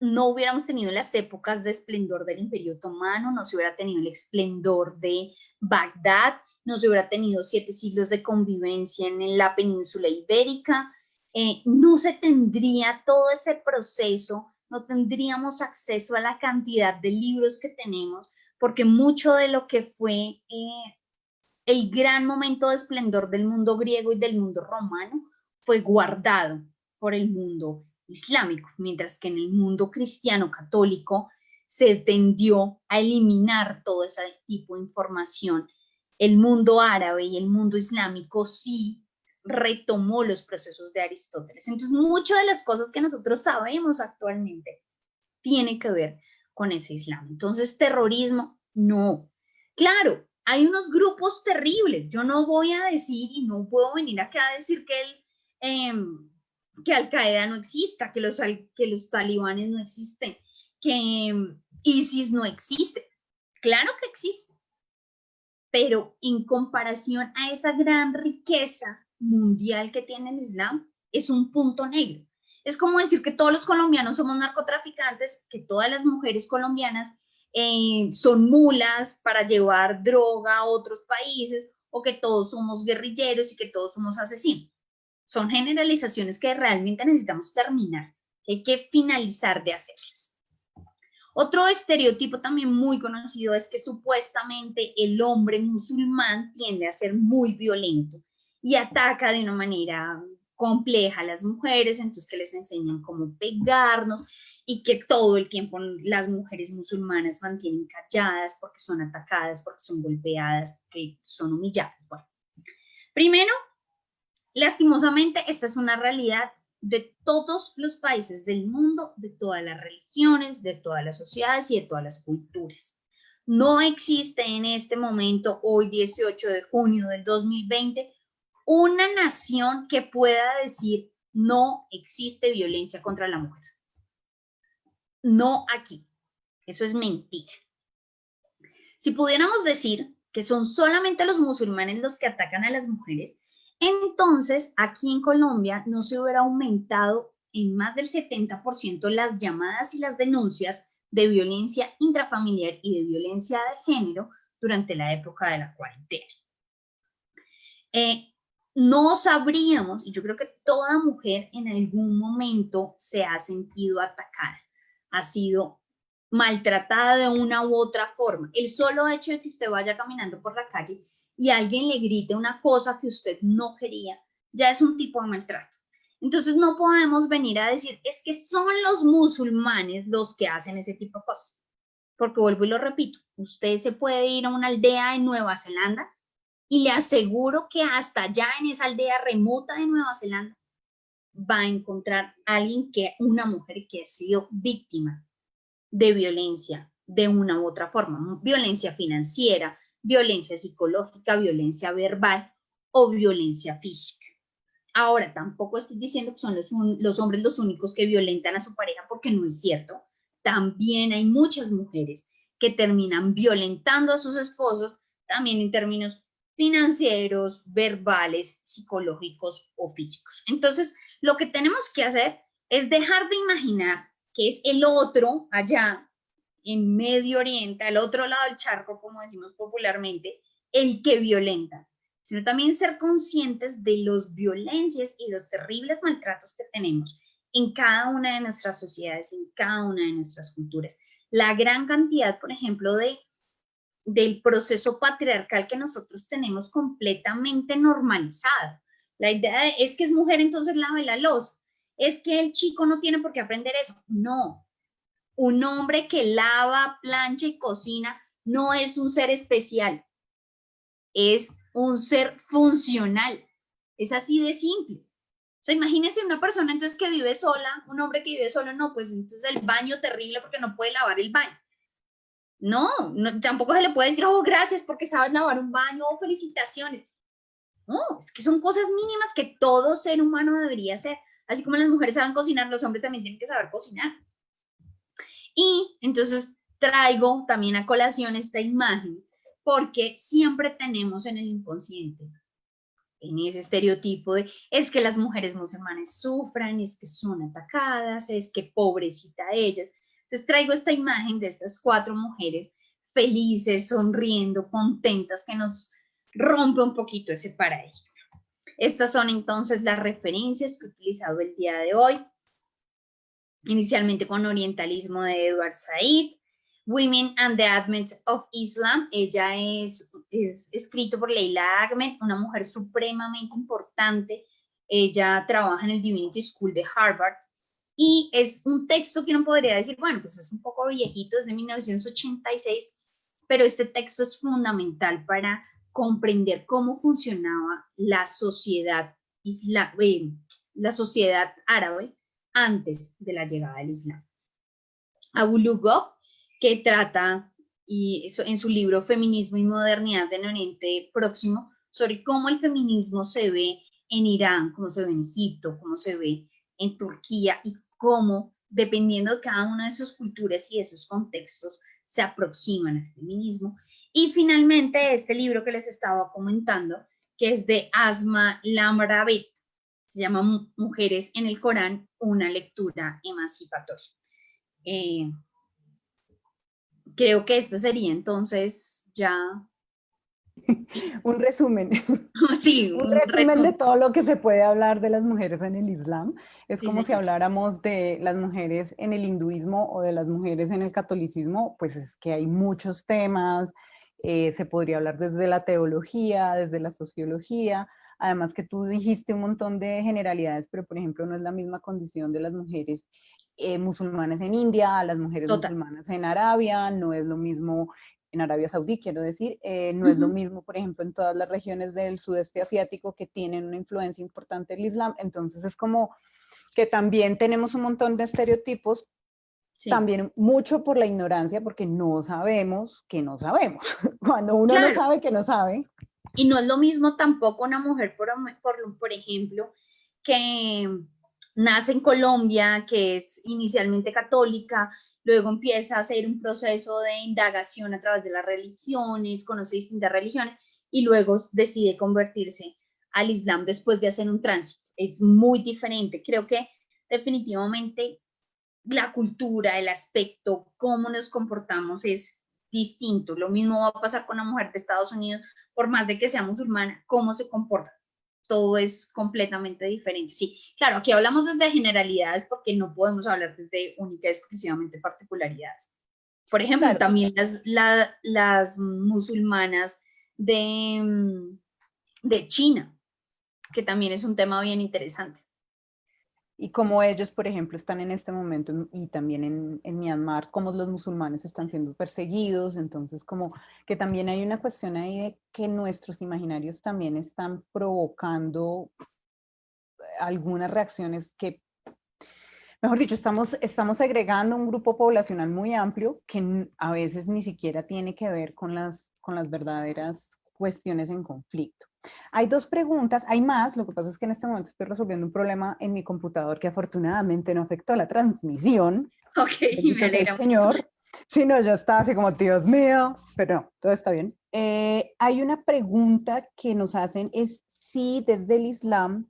no hubiéramos tenido las épocas de esplendor del Imperio Otomano, no se hubiera tenido el esplendor de Bagdad, no se hubiera tenido 7 siglos de convivencia en la península ibérica, no se tendría todo ese proceso, no tendríamos acceso a la cantidad de libros que tenemos, porque mucho de lo que fue el gran momento de esplendor del mundo griego y del mundo romano fue guardado por el mundo islámico, mientras que en el mundo cristiano católico se tendió a eliminar todo ese tipo de información. El mundo árabe y el mundo islámico sí retomó los procesos de Aristóteles. Entonces, muchas de las cosas que nosotros sabemos actualmente tiene que ver con ese Islam. Entonces, terrorismo, no. Claro, hay unos grupos terribles. Yo no voy a decir y no puedo venir acá a decir que Al-Qaeda no exista, que los talibanes no existen, que ISIS no existe. Claro que existe, pero en comparación a esa gran riqueza mundial que tiene el Islam, es un punto negro. Es como decir que todos los colombianos somos narcotraficantes, que todas las mujeres colombianas son mulas para llevar droga a otros países, o que todos somos guerrilleros y que todos somos asesinos. Son generalizaciones que realmente necesitamos terminar, hay que finalizar de hacerlas. Otro estereotipo también muy conocido es que supuestamente el hombre musulmán tiende a ser muy violento y ataca de una manera compleja a las mujeres, entonces que les enseñan cómo pegarnos y que todo el tiempo las mujeres musulmanas mantienen calladas porque son atacadas, porque son golpeadas, porque son humilladas. Bueno, primero, lastimosamente, esta es una realidad de todos los países del mundo, de todas las religiones, de todas las sociedades y de todas las culturas. No existe en este momento, hoy 18 de junio del 2020, una nación que pueda decir no existe violencia contra la mujer. No aquí. Eso es mentira. Si pudiéramos decir que son solamente los musulmanes los que atacan a las mujeres, entonces aquí en Colombia no se hubiera aumentado en más del 70% las llamadas y las denuncias de violencia intrafamiliar y de violencia de género durante la época de la cuarentena. No sabríamos, y yo creo que toda mujer en algún momento se ha sentido atacada, ha sido maltratada de una u otra forma. El solo hecho de que usted vaya caminando por la calle y alguien le grite una cosa que usted no quería, ya es un tipo de maltrato. Entonces no podemos venir a decir, es que son los musulmanes los que hacen ese tipo de cosas. Porque vuelvo y lo repito, usted se puede ir a una aldea en Nueva Zelanda y le aseguro que hasta allá en esa aldea remota de Nueva Zelanda va a encontrar a alguien una mujer que ha sido víctima de violencia de una u otra forma, violencia financiera, violencia psicológica, violencia verbal o violencia física. Ahora, tampoco estoy diciendo que son los hombres los únicos que violentan a su pareja, porque no es cierto. También hay muchas mujeres que terminan violentando a sus esposos, también en términos financieros, verbales, psicológicos o físicos. Entonces, lo que tenemos que hacer es dejar de imaginar que es el otro allá en Medio Oriente, al otro lado del charco, como decimos popularmente, el que violenta, sino también ser conscientes de las violencias y los terribles maltratos que tenemos en cada una de nuestras sociedades, en cada una de nuestras culturas. La gran cantidad, por ejemplo, del proceso patriarcal que nosotros tenemos completamente normalizado. La idea es que es mujer, entonces lave la loza. Es que el chico no tiene por qué aprender eso. No. Un hombre que lava, plancha y cocina no es un ser especial, es un ser funcional. Es así de simple. O sea, imagínese una persona entonces que vive sola, un hombre que vive solo, no, pues entonces el baño terrible porque no puede lavar el baño. No, tampoco se le puede decir, oh, gracias porque sabes lavar un baño, oh, felicitaciones. No, es que son cosas mínimas que todo ser humano debería hacer. Así como las mujeres saben cocinar, los hombres también tienen que saber cocinar. Y entonces traigo también a colación esta imagen porque siempre tenemos en el inconsciente, en ese estereotipo de es que las mujeres musulmanes sufran, es que son atacadas, es que pobrecita ellas. Entonces traigo esta imagen de estas 4 mujeres felices, sonriendo, contentas, que nos rompe un poquito ese paradigma. Estas son entonces las referencias que he utilizado el día de hoy. Inicialmente con Orientalismo de Edward Said, Women and the Advent of Islam. Ella es escrito por Leila Ahmed, una mujer supremamente importante. Ella trabaja en el Divinity School de Harvard y es un texto que uno podría decir, bueno, pues es un poco viejito, es de 1986, pero este texto es fundamental para comprender cómo funcionaba la sociedad la sociedad árabe antes de la llegada del Islam. Abu Lughab, que trata y eso, en su libro Feminismo y Modernidad en Oriente Próximo, sobre cómo el feminismo se ve en Irán, cómo se ve en Egipto, cómo se ve en Turquía y cómo, dependiendo de cada una de sus culturas y esos contextos, se aproximan al feminismo. Y finalmente este libro que les estaba comentando, que es de Asma Lamravet, se llama Mujeres en el Corán, una lectura emancipatoria. Creo que este sería entonces ya... Un resumen. Sí, Un resumen de todo lo que se puede hablar de las mujeres en el Islam. Es sí, como señor. si habláramos de las mujeres en el hinduismo o de las mujeres en el catolicismo, pues es que hay muchos temas, se podría hablar desde la teología, desde la sociología, además que tú dijiste un montón de generalidades, pero por ejemplo no es la misma condición de las mujeres musulmanas en India, a las mujeres musulmanas en Arabia, no es lo mismo en Arabia Saudí, quiero decir, no es lo mismo, por ejemplo, en todas las regiones del sudeste asiático que tienen una influencia importante del Islam, entonces es como que también tenemos un montón de estereotipos, sí. También mucho por la ignorancia, porque no sabemos que no sabemos, cuando uno claro. No sabe que no sabe. Y no es lo mismo tampoco una mujer, por ejemplo, que nace en Colombia, que es inicialmente católica, luego empieza a hacer un proceso de indagación a través de las religiones, conoce distintas religiones y luego decide convertirse al Islam después de hacer un tránsito. Es muy diferente. Creo que definitivamente la cultura, el aspecto, cómo nos comportamos es distinto. Lo mismo va a pasar con una mujer de Estados Unidos, por más de que sea musulmana, cómo se comporta. Todo es completamente diferente. Sí, claro, aquí hablamos desde generalidades porque no podemos hablar desde única y exclusivamente particularidades. Por ejemplo, Claro, también las musulmanas de China, que también es un tema bien interesante. y como ellos, por ejemplo, están en este momento y también en Myanmar, como los musulmanes están siendo perseguidos, entonces como que también hay una cuestión ahí de que nuestros imaginarios también están provocando algunas reacciones que, mejor dicho, estamos segregando un grupo poblacional muy amplio que a veces ni siquiera tiene que ver con las verdaderas cuestiones en conflicto. Hay dos preguntas, hay más, lo que pasa es que en este momento estoy resolviendo un problema en mi computador que afortunadamente no afectó la transmisión, Ok, me bendito sea el alegra mucho. Señor, si no yo estaba así como, Dios mío, pero no, todo está bien. Hay una pregunta que nos hacen, es si desde el Islam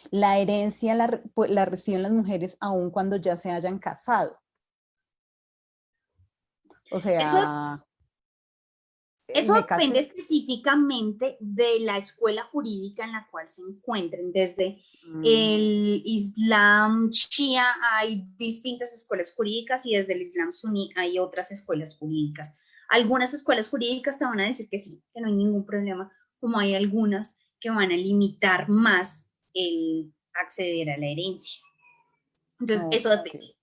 la herencia la reciben las mujeres aun cuando ya se hayan casado. O Eso sea, Eso me depende casé. específicamente de la escuela jurídica en la cual se encuentren. Desde Mm, el Islam Shia hay distintas escuelas jurídicas y desde el Islam Suní hay otras escuelas jurídicas. Algunas escuelas jurídicas te van a decir que sí, que no hay ningún problema, como hay algunas que van a limitar más el acceder a la herencia. Entonces, eso ok. depende.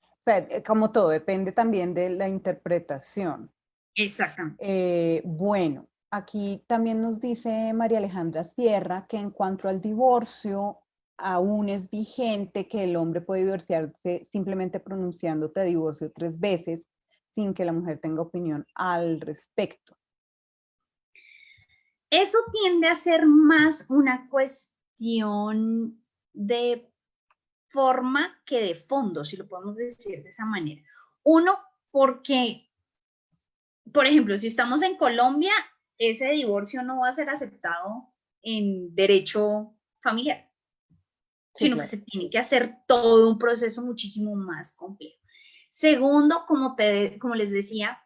O sea, como todo, depende también de la interpretación. Exactamente. Bueno, aquí también nos dice María Alejandra Sierra que en cuanto al divorcio, aún es vigente que el hombre puede divorciarse simplemente pronunciándote divorcio 3 veces sin que la mujer tenga opinión al respecto. Eso tiende a ser más una cuestión de forma que de fondo, si lo podemos decir de esa manera. Uno, porque, por ejemplo, si estamos en Colombia, ese divorcio no va a ser aceptado en derecho familiar, Sí, sino que claro. se tiene que hacer todo un proceso muchísimo más complejo. Segundo, como les decía,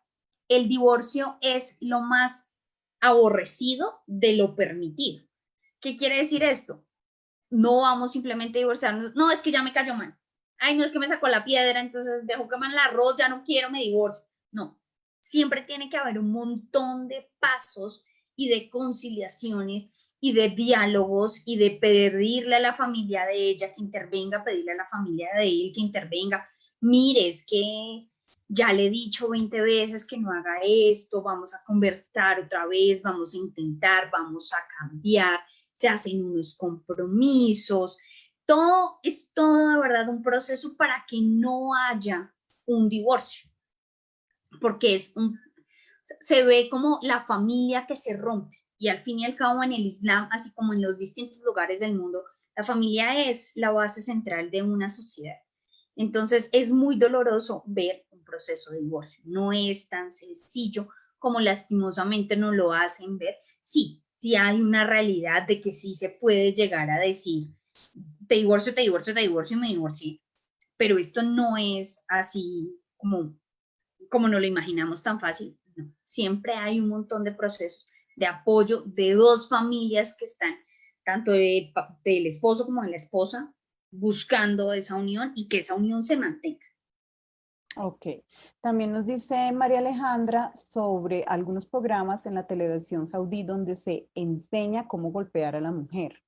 el divorcio es lo más aborrecido de lo permitido. ¿Qué quiere decir esto? No vamos simplemente a divorciarnos, no, es que ya me cayó mal, ay, no, es que me sacó la piedra, entonces dejo quemar el arroz, ya no quiero, me divorcio. No, siempre tiene que haber un montón de pasos y de conciliaciones y de diálogos y de pedirle a la familia de ella que intervenga, pedirle a la familia de él que intervenga. Mire, es que ya le he dicho 20 veces que no haga esto, vamos a conversar otra vez, vamos a intentar, vamos a cambiar, se hacen unos compromisos, todo de verdad un proceso para que no haya un divorcio, porque se ve como la familia que se rompe y al fin y al cabo en el Islam, así como en los distintos lugares del mundo, la familia es la base central de una sociedad. Entonces es muy doloroso ver un proceso de divorcio. No es tan sencillo como lastimosamente nos lo hacen ver. Sí, sí hay una realidad de que sí se puede llegar a decir, te divorcio, te divorcio, te divorcio y me divorcié. Pero esto no es así como no lo imaginamos tan fácil. No. Siempre hay un montón de procesos de apoyo de dos familias que están, tanto del esposo como de la esposa, buscando esa unión y que esa unión se mantenga. Ok. También nos dice María Alejandra sobre algunos programas en la televisión saudí donde se enseña cómo golpear a la mujer.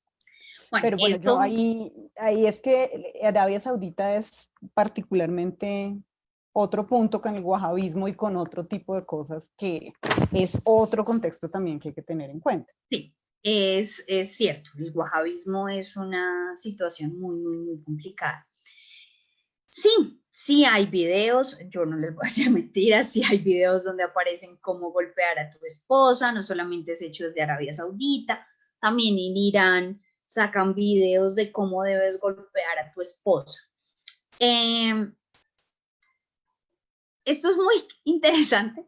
Bueno, Pero bueno, yo esto, ahí es que Arabia Saudita es particularmente otro punto con el wahabismo y con otro tipo de cosas que es otro contexto también que hay que tener en cuenta. sí, es cierto, el wahabismo es una situación muy, muy, muy complicada. Sí, sí hay videos, yo no les voy a decir mentiras, sí hay videos donde aparecen cómo golpear a tu esposa, no solamente es hecho desde Arabia Saudita, también en Irán sacan videos de cómo debes golpear a tu esposa. Eh, Esto es muy interesante,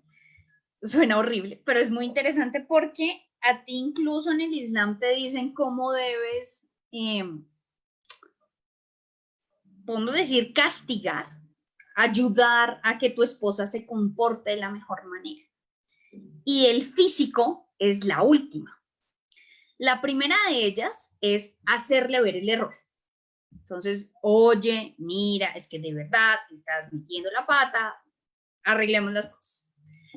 suena horrible, pero es muy interesante porque a ti incluso en el Islam te dicen cómo debes, podemos decir, castigar, ayudar a que tu esposa se comporte de la mejor manera. Y el físico es la última. La primera de ellas es hacerle ver el error. Entonces, oye, mira, es que de verdad estás metiendo la pata, arreglemos las cosas.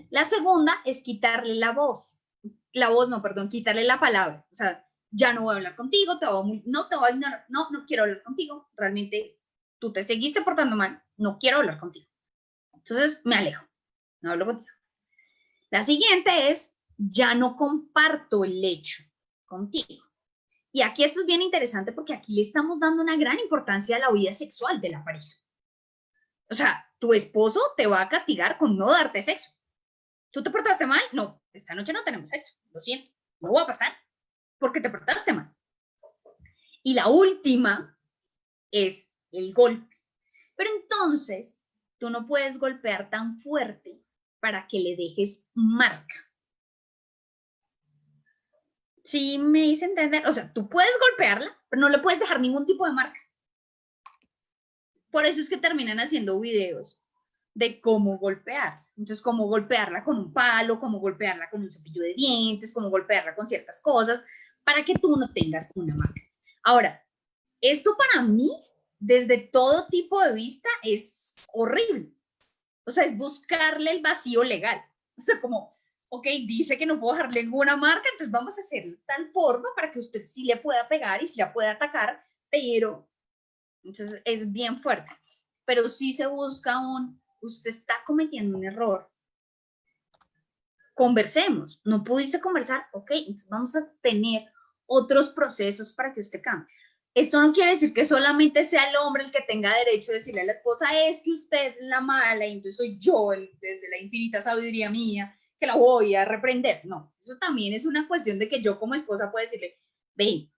La segunda es quitarle la voz. La voz, no, perdón, quitarle la palabra. O sea, ya no voy a hablar contigo, no te voy a ignorar, no quiero hablar contigo. Realmente tú te seguiste portando mal, no quiero hablar contigo. Entonces me alejo, no hablo contigo. La siguiente es, ya no comparto el lecho contigo. Y aquí esto es bien interesante porque aquí le estamos dando una gran importancia a la vida sexual de la pareja. O sea, tu esposo te va a castigar con no darte sexo. ¿Tú te portaste mal? No, esta noche no tenemos sexo, lo siento, no va a pasar porque te portaste mal. Y la última es el golpe. Pero entonces, tú no puedes golpear tan fuerte para que le dejes marca. ¿Sí me hice entender? O sea, tú puedes golpearla, pero no le puedes dejar ningún tipo de marca. Por eso es que terminan haciendo videos de cómo golpear. Entonces, cómo golpearla con un palo, cómo golpearla con un cepillo de dientes, cómo golpearla con ciertas cosas, para que tú no tengas una marca. Ahora, esto para mí, desde todo tipo de vista, es horrible. O sea, es buscarle el vacío legal. O sea, como, ok, dice que no puedo dejarle ninguna marca, entonces vamos a hacerlo de tal forma para que usted sí le pueda pegar y sí la pueda atacar, pero entonces es bien fuerte. Pero sí se busca usted está cometiendo un error. Conversemos. No pudiste conversar, ok, entonces vamos a tener otros procesos para que usted cambie. Esto no quiere decir que solamente sea el hombre el que tenga derecho a decirle a la esposa, es que usted es la mala y entonces soy yo, desde la infinita sabiduría mía, que la voy a reprender. No, eso también es una cuestión de que yo como esposa puedo decirle, ve,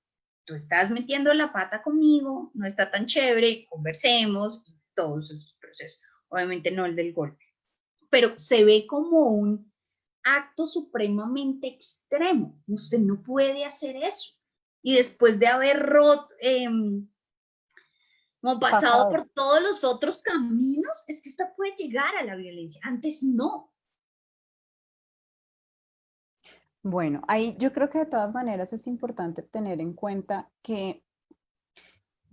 tú estás metiendo la pata conmigo, no está tan chévere, conversemos, todos esos procesos. Obviamente no el del golpe, pero se ve como un acto supremamente extremo. Usted no puede hacer eso. Y después de haber como pasado por todos los otros caminos, es que usted puede llegar a la violencia. Antes no. Bueno, ahí yo creo que de todas maneras es importante tener en cuenta que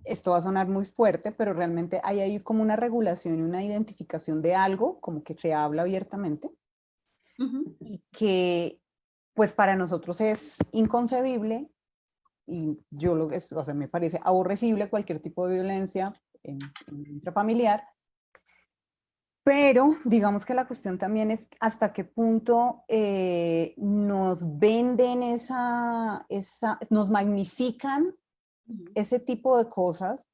esto va a sonar muy fuerte, pero realmente hay ahí como una regulación y una identificación de algo, como que se habla abiertamente, y que pues para nosotros es inconcebible, y yo o sea, me parece aborrecible cualquier tipo de violencia intrafamiliar, pero digamos que la cuestión también es hasta qué punto nos venden nos magnifican ese tipo de cosas,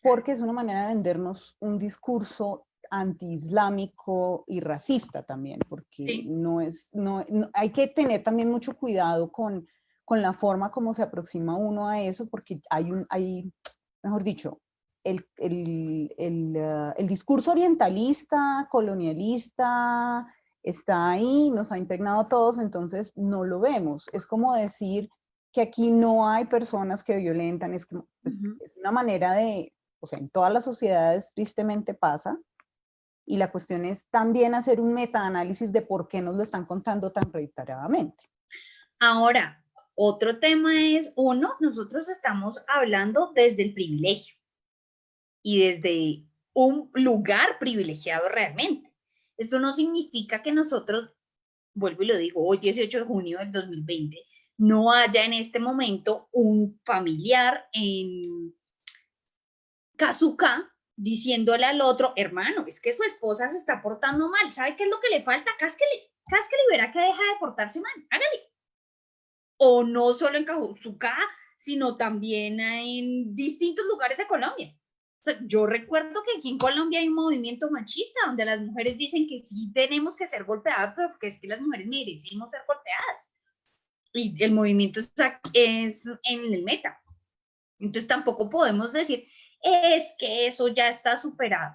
porque es una manera de vendernos un discurso antiislámico y racista también, porque Sí. hay que tener también mucho cuidado con la forma como se aproxima uno a eso, porque mejor dicho, el discurso orientalista, colonialista, está ahí, nos ha impregnado a todos, entonces no lo vemos. Es como decir que aquí no hay personas que violentan, es una manera de, o sea, en todas las sociedades tristemente pasa, y la cuestión es también hacer un metaanálisis de por qué nos lo están contando tan reiteradamente. Ahora, otro tema es, nosotros estamos hablando desde el privilegio y desde un lugar privilegiado realmente. Esto no significa que nosotros, vuelvo y lo digo, hoy 18 de junio del 2020, no haya en este momento un familiar en Kazuka diciéndole al otro, hermano, es que su esposa se está portando mal, ¿sabe qué es lo que le falta? Cásquele y verá que deja de portarse mal, hágale. O no solo en Kazuka, sino también en distintos lugares de Colombia. O sea, yo recuerdo que aquí en Colombia hay un movimiento machista donde las mujeres dicen que sí tenemos que ser golpeadas, pero porque es que las mujeres merecemos ser golpeadas. Y el movimiento es en el meta. Entonces tampoco podemos decir, es que eso ya está superado.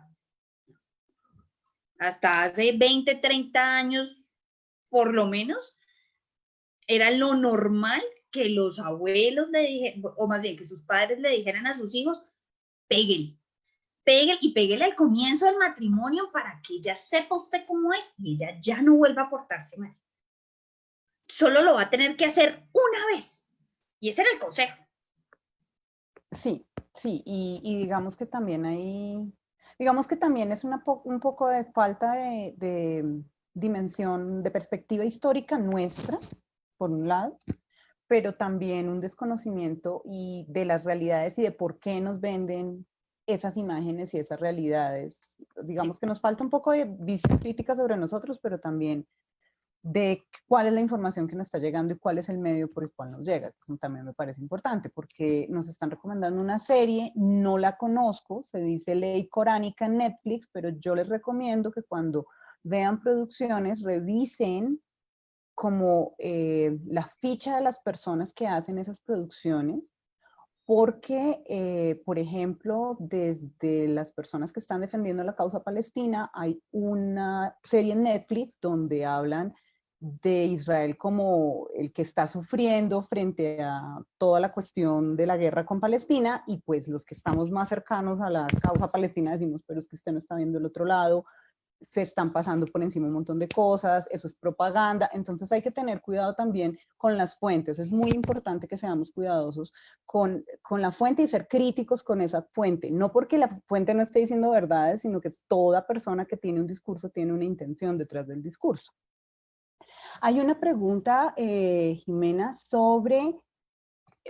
Hasta hace 20, 30 años, por lo menos, era lo normal que los abuelos le dijeran, o más bien que sus padres le dijeran a sus hijos, péguen, péguen y péguele al comienzo del matrimonio para que ella sepa usted cómo es y ella ya no vuelva a portarse mal. Solo lo va a tener que hacer una vez. Y ese era el consejo. Sí, sí, y digamos que también hay, Digamos que también es un poco de falta de dimensión, de perspectiva histórica nuestra, por un lado, pero también un desconocimiento y de las realidades y de por qué nos venden esas imágenes y esas realidades. Digamos que nos falta un poco de visión crítica sobre nosotros, pero también de cuál es la información que nos está llegando y cuál es el medio por el cual nos llega. Eso también me parece importante porque nos están recomendando una serie, no la conozco, se dice Ley Coránica en Netflix, pero yo les recomiendo que cuando vean producciones revisen como la ficha de las personas que hacen esas producciones, porque, por ejemplo, desde las personas que están defendiendo la causa palestina, hay una serie en Netflix donde hablan de Israel como el que está sufriendo frente a toda la cuestión de la guerra con Palestina, y pues los que estamos más cercanos a la causa palestina decimos, pero es que usted no está viendo el otro lado, se están pasando por encima un montón de cosas, eso es propaganda, entonces hay que tener cuidado también con las fuentes, es muy importante que seamos cuidadosos con la fuente y ser críticos con esa fuente, no porque la fuente no esté diciendo verdades, sino que toda persona que tiene un discurso tiene una intención detrás del discurso. Hay una pregunta, Jimena,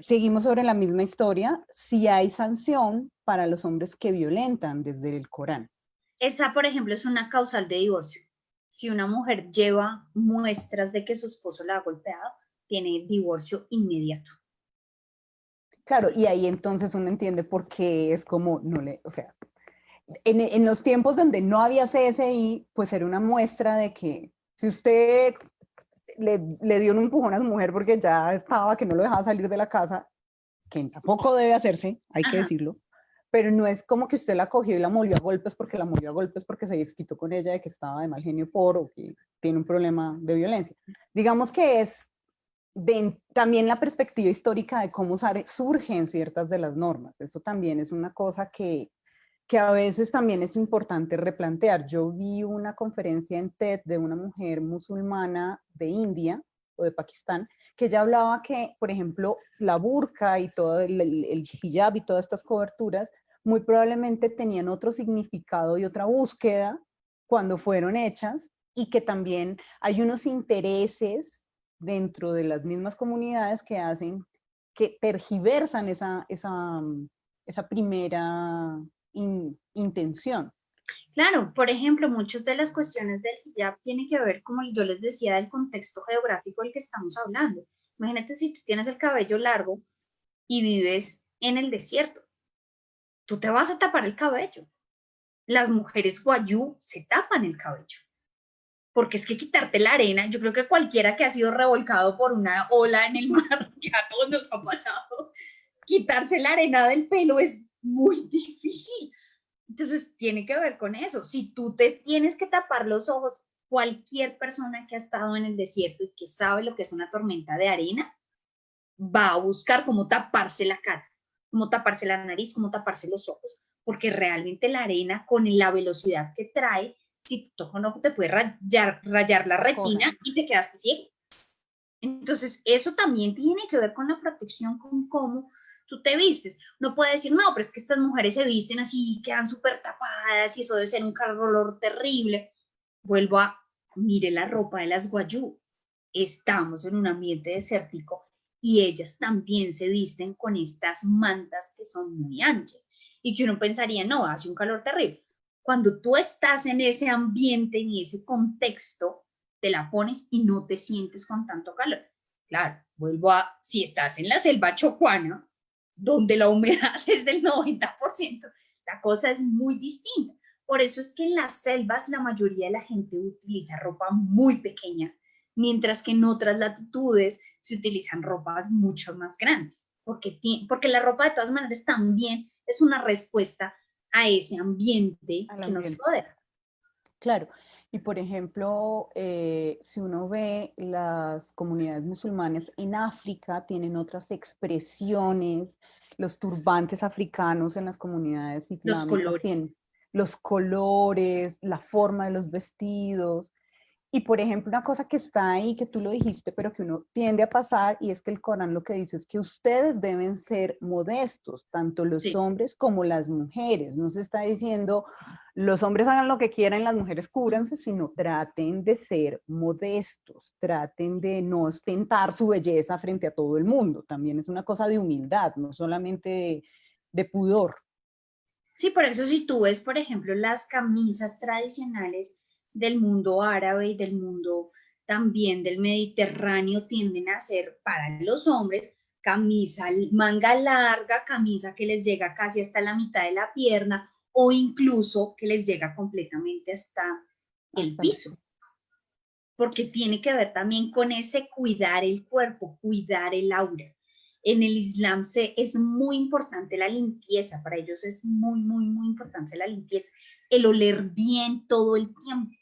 seguimos sobre la misma historia, si hay sanción para los hombres que violentan desde el Corán. Esa, por ejemplo, es una causal de divorcio. Si una mujer lleva muestras de que su esposo la ha golpeado, tiene divorcio inmediato. Claro, y ahí entonces uno entiende por qué es como, o sea, en los tiempos donde no había CSI, pues era una muestra de que si usted le dio un empujón a su mujer porque ya estaba, que no lo dejaba salir de la casa, que tampoco debe hacerse, hay que decirlo, pero no es como que usted la cogió y la molió a golpes porque la molió a golpes porque se desquitó con ella de que estaba de mal genio o que tiene un problema de violencia. Digamos que es también la perspectiva histórica de cómo surgen ciertas de las normas. Eso también es una cosa que a veces también es importante replantear. Yo vi una conferencia en TED de una mujer musulmana de India o de Pakistán, que ella hablaba que, por ejemplo, la burka y todo el hijab y todas estas coberturas muy probablemente tenían otro significado y otra búsqueda cuando fueron hechas, y que también hay unos intereses dentro de las mismas comunidades que hacen, que tergiversan esa primera intención. Claro, por ejemplo, muchas de las cuestiones del hijab tienen que ver, como yo les decía, del contexto geográfico del que estamos hablando. Imagínate si tú tienes el cabello largo y vives en el desierto, tú te vas a tapar el cabello. Las mujeres guayú se tapan el cabello, porque es que quitarte la arena, yo creo que cualquiera que ha sido revolcado por una ola en el mar, que a todos nos ha pasado, quitarse la arena del pelo es muy difícil. Entonces, tiene que ver con eso. Si tú te tienes que tapar los ojos, cualquier persona que ha estado en el desierto y que sabe lo que es una tormenta de arena, va a buscar cómo taparse la cara, cómo taparse la nariz, cómo taparse los ojos, porque realmente la arena, con la velocidad que trae, si tú tocas un ojo, te puede rayar la retina y te quedaste ciego. Entonces, eso también tiene que ver con la protección, con cómo tú te vistes. No puede decir, no, pero es que estas mujeres se visten así, quedan súper tapadas y eso debe ser un calor terrible. Vuelvo a, mire la ropa de las guayú. Estamos en un ambiente desértico y ellas también se visten con estas mantas que son muy anchas y que uno pensaría, no, hace un calor terrible. Cuando tú estás en ese ambiente, en ese contexto, te la pones y no te sientes con tanto calor. Claro, vuelvo a, si estás en la selva chocuana, donde la humedad es del 90%, la cosa es muy distinta. Por eso es que en las selvas la mayoría de la gente utiliza ropa muy pequeña, mientras que en otras latitudes se utilizan ropas mucho más grandes, porque la ropa de todas maneras también es una respuesta a ese ambiente que nos rodea. Claro, y por ejemplo, si uno ve las comunidades musulmanas en África, tienen otras expresiones, los turbantes africanos en las comunidades islámicas tienen los colores, la forma de los vestidos, Y por ejemplo, una cosa que está ahí, que tú lo dijiste, pero que uno tiende a pasar, y es que el Corán lo que dice es que ustedes deben ser modestos, tanto los Sí. hombres como las mujeres. No se está diciendo los hombres hagan lo que quieran, las mujeres cúbranse, sino traten de ser modestos, traten de no ostentar su belleza frente a todo el mundo. También es una cosa de humildad, no solamente de pudor. Sí, por eso si tú ves, por ejemplo, las camisas tradicionales del mundo árabe y del mundo también del Mediterráneo tienden a ser para los hombres camisa manga larga, camisa que les llega casi hasta la mitad de la pierna o incluso que les llega completamente hasta el Hasta el piso, porque tiene que ver también con ese cuidar el cuerpo, cuidar el aura. En el Islam es muy importante la limpieza, para ellos es muy, muy, muy importante la limpieza, el oler bien todo el tiempo.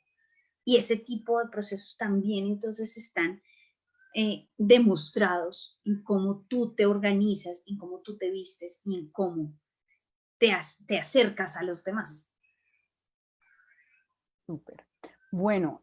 Y ese tipo de procesos también entonces están demostrados en cómo tú te organizas, en cómo tú te vistes y en cómo te acercas a los demás. Súper. Bueno,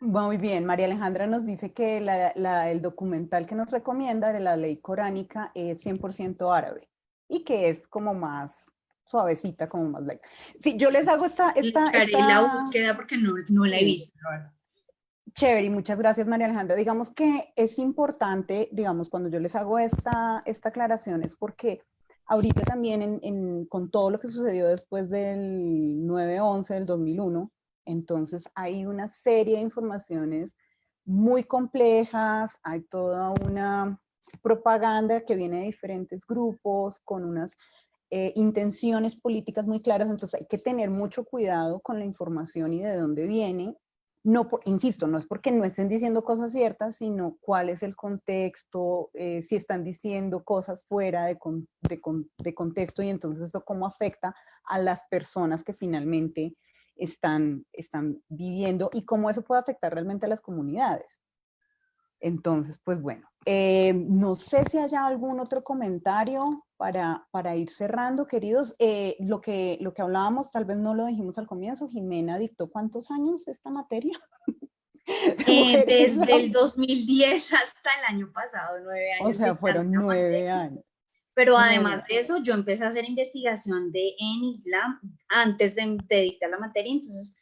muy bien, María Alejandra nos dice que el documental que nos recomienda de la ley coránica es 100% árabe y que es como más suavecita, como más light. Sí, yo les hago Le echaré la búsqueda porque no la he sí, visto, la verdad. chévere, y muchas gracias, María Alejandra. Digamos que es importante, digamos, cuando yo les hago esta aclaración es porque ahorita también con todo lo que sucedió después del 9/11 del 2001, entonces hay una serie de informaciones muy complejas, hay toda una propaganda que viene de diferentes grupos con unas intenciones políticas muy claras, entonces hay que tener mucho cuidado con la información y de dónde viene. No, insisto, no es porque no estén diciendo cosas ciertas, sino cuál es el contexto, si están diciendo cosas fuera de contexto y entonces esto cómo afecta a las personas que finalmente están viviendo y cómo eso puede afectar realmente a las comunidades. Entonces, pues bueno, no sé si haya algún otro comentario para ir cerrando, queridos. Lo que hablábamos, tal vez no lo dijimos al comienzo, Jimena dictó ¿cuántos años esta materia? Mujer Desde Islam. el 2010 hasta el año pasado, 9 O años sea, dictando fueron la 9 materia. años. Pero además 9. de eso, yo empecé a hacer investigación en Islam antes de dictar la materia. Entonces,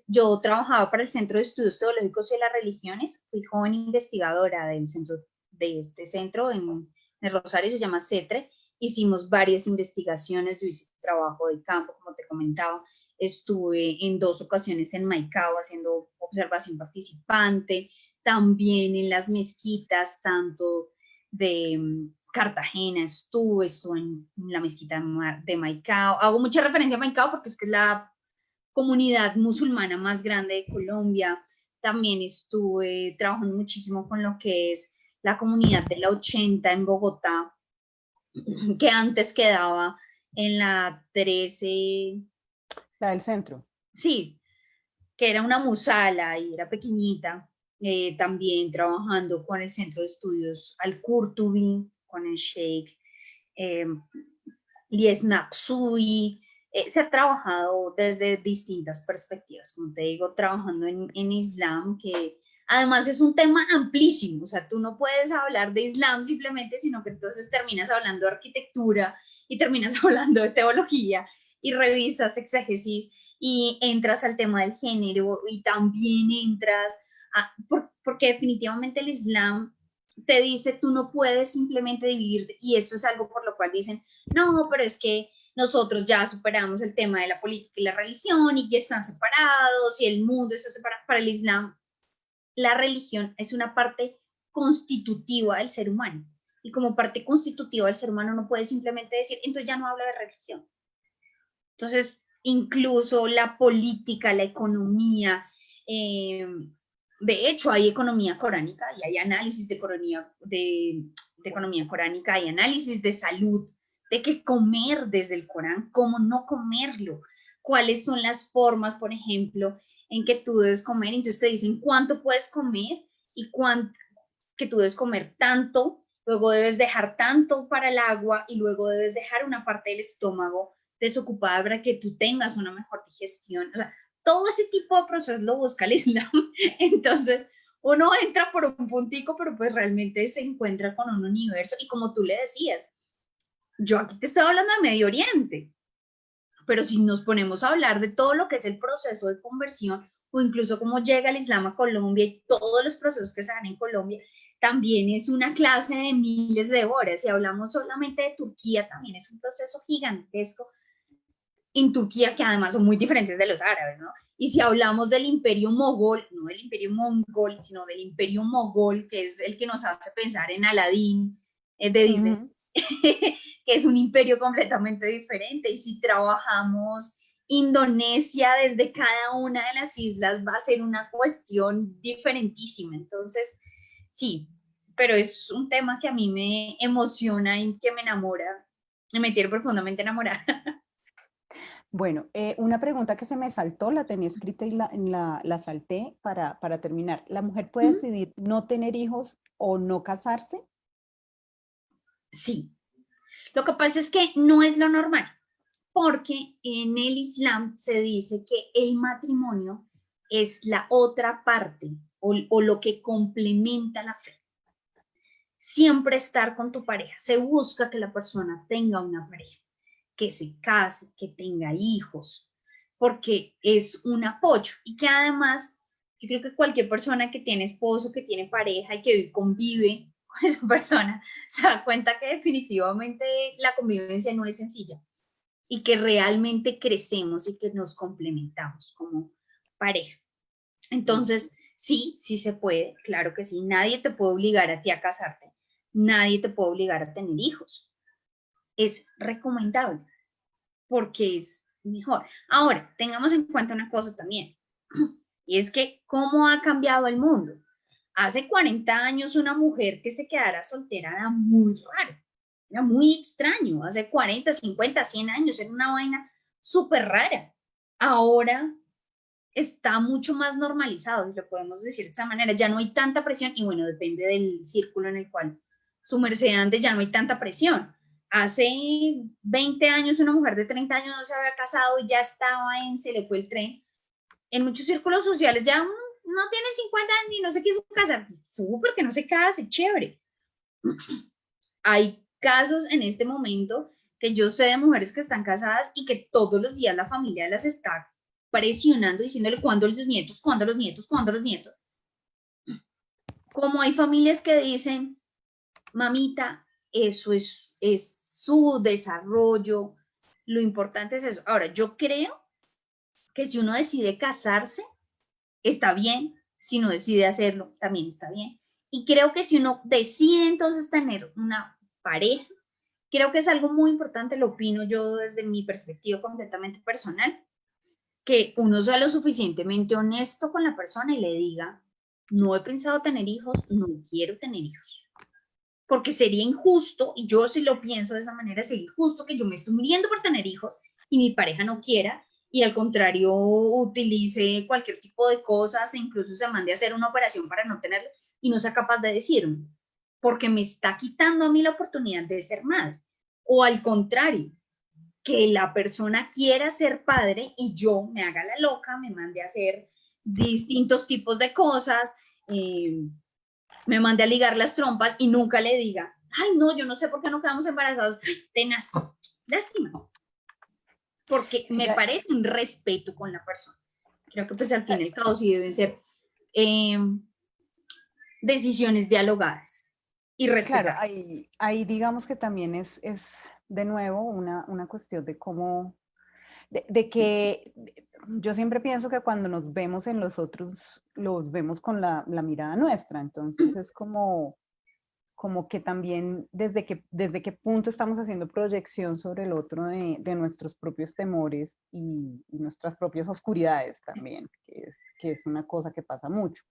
yo trabajaba para el Centro de Estudios Teológicos y las Religiones. Fui joven investigadora de este centro en el Rosario, se llama CETRE. Hicimos varias investigaciones. Yo hice trabajo de campo, como te comentaba. Estuve en 2 ocasiones en Maicao haciendo observación participante. También en las mezquitas, tanto de Cartagena estuve en la mezquita de Maicao. Hago mucha referencia a Maicao porque es que es la comunidad musulmana más grande de Colombia. También estuve trabajando muchísimo con lo que es la comunidad de la 80 en Bogotá, que antes quedaba en la 13, La del centro. sí, que era una musala y era pequeñita. También trabajando con el Centro de Estudios Al-Qurtubi, con el Sheikh eh, Lies Maksui. Se ha trabajado desde distintas perspectivas, como te digo, trabajando en Islam, que además es un tema amplísimo, o sea, tú no puedes hablar de Islam simplemente, sino que entonces terminas hablando de arquitectura y terminas hablando de teología y revisas exégesis y entras al tema del género y también entras porque definitivamente el Islam te dice tú no puedes simplemente dividir, y eso es algo por lo cual dicen no, pero es que nosotros ya superamos el tema de la política y la religión y que están separados y el mundo está separado. Para el Islam, la religión es una parte constitutiva del ser humano. Y como parte constitutiva del ser humano no puede simplemente decir, entonces ya no habla de religión. Entonces, incluso la política, la economía, de hecho hay economía coránica y hay análisis de economía coránica, hay análisis de salud, de qué comer desde el Corán, cómo no comerlo, cuáles son las formas, por ejemplo, en que tú debes comer. Entonces te dicen cuánto puedes comer y cuánto, que tú debes comer tanto, luego debes dejar tanto para el agua y luego debes dejar una parte del estómago desocupada para que tú tengas una mejor digestión. O sea, todo ese tipo de procesos lo busca el Islam. Entonces, uno entra por un puntico, pero pues realmente se encuentra con un universo. Y como tú le decías, yo aquí te estaba hablando de Medio Oriente, pero si nos ponemos a hablar de todo lo que es el proceso de conversión, o incluso cómo llega el Islam a Colombia y todos los procesos que se dan en Colombia, también es una clase de miles de horas. Si hablamos solamente de Turquía, también es un proceso gigantesco en Turquía, que además son muy diferentes de los árabes, ¿no? Y si hablamos del imperio mogol, no del imperio mongol, sino del imperio mogol, que es el que nos hace pensar en Aladdin, de Disney, que es un imperio completamente diferente. Y si trabajamos Indonesia desde cada una de las islas, va a ser una cuestión diferentísima. Entonces, sí, pero es un tema que a mí me emociona y que me enamora, me tiene profundamente enamorada. Bueno, una pregunta que se me saltó, la tenía escrita y la salté para terminar. ¿La mujer puede decidir no tener hijos o no casarse? Sí, lo que pasa es que no es lo normal, porque en el Islam se dice que el matrimonio es la otra parte o lo que complementa la fe. Siempre estar con tu pareja. Se busca que la persona tenga una pareja, que se case, que tenga hijos, porque es un apoyo y que además yo creo que cualquier persona que tiene esposo, que tiene pareja y que convive con esa persona, se da cuenta que definitivamente la convivencia no es sencilla y que realmente crecemos y que nos complementamos como pareja. Entonces, sí, sí se puede, claro que sí. Nadie te puede obligar a ti a casarte, nadie te puede obligar a tener hijos. Es recomendable porque es mejor. Ahora, tengamos en cuenta una cosa también, y es que cómo ha cambiado el mundo. Hace 40 años una mujer que se quedara soltera era muy raro, era muy extraño. Hace 40, 50, 100 años era una vaina súper rara. Ahora está mucho más normalizado, si lo podemos decir de esa manera. Ya no hay tanta presión y bueno, depende del círculo en el cual su merced ande, ya no hay tanta presión. Hace 20 años una mujer de 30 años no se había casado y ya estaba en, se le fue el tren. En muchos círculos sociales ya no tiene 50 años y no se quiso casar. Súper que no se case, chévere. Hay casos en este momento que yo sé de mujeres que están casadas y que todos los días la familia las está presionando, diciéndole cuándo los nietos, cuándo los nietos, cuándo los nietos. Como hay familias que dicen, mamita, eso es su desarrollo, lo importante es eso. Ahora, yo creo que si uno decide casarse, está bien, si no decide hacerlo, también está bien. Y creo que si uno decide entonces tener una pareja, creo que es algo muy importante, lo opino yo desde mi perspectiva completamente personal, que uno sea lo suficientemente honesto con la persona y le diga, no he pensado tener hijos, no quiero tener hijos. Porque sería injusto, y yo sí lo pienso de esa manera, sería injusto que yo me esté muriendo por tener hijos y mi pareja no quiera, y al contrario utilice cualquier tipo de cosas e incluso se mande a hacer una operación para no tenerlo y no sea capaz de decirme, porque me está quitando a mí la oportunidad de ser madre. O al contrario, que la persona quiera ser padre y yo me haga la loca, me mande a hacer distintos tipos de cosas, me mande a ligar las trompas y nunca le diga, ay, no, yo no sé por qué no quedamos embarazados, tenaz, lástima, porque Sí, me parece un respeto con la persona. Creo que pues al fin y al cabo sí deben ser eh, decisiones dialogadas y claro, respetar. ahí digamos que también es de nuevo una cuestión de cómo, de que yo siempre pienso que cuando nos vemos en los otros, los vemos con la mirada nuestra, entonces es como que también desde qué punto estamos haciendo proyección sobre el otro de nuestros propios temores y nuestras propias oscuridades también, que es una cosa que pasa mucho.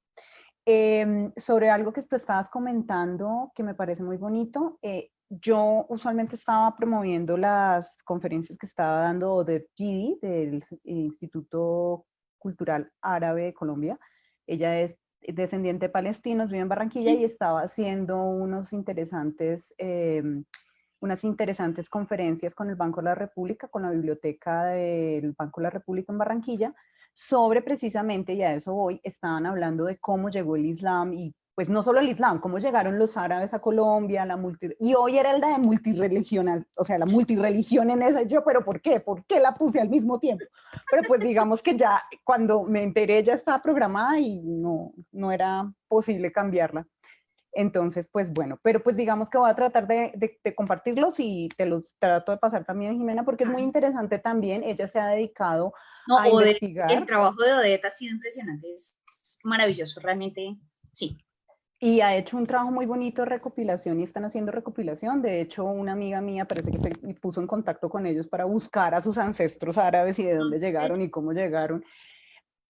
Sobre algo que tú estabas comentando que me parece muy bonito, yo usualmente estaba promoviendo las conferencias que estaba dando Odette Gidi del Instituto Cultural Árabe de Colombia. Ella es descendiente de palestinos, vive en Barranquilla y estaba haciendo unas interesantes conferencias con el Banco de la República, con la biblioteca del Banco de la República en Barranquilla, sobre precisamente, y a eso voy, estaban hablando de cómo llegó el Islam y pues no solo el Islam, cómo llegaron los árabes a Colombia, y hoy era el de multirreligional, o sea, la multirreligión en esa, yo, pero ¿por qué? ¿Por qué la puse al mismo tiempo? Pero pues digamos que ya cuando me enteré ya estaba programada y no era posible cambiarla. Entonces, pues bueno, pero pues digamos que voy a tratar de compartirlos y te los trato de pasar también, Jimena, porque es muy interesante también. Ella se ha dedicado No, a el investigar trabajo de Odette ha sido impresionante, es maravilloso, realmente, sí. y ha hecho un trabajo muy bonito de recopilación y están haciendo recopilación. De hecho, una amiga mía parece que se puso en contacto con ellos para buscar a sus ancestros árabes y de dónde llegaron y cómo llegaron,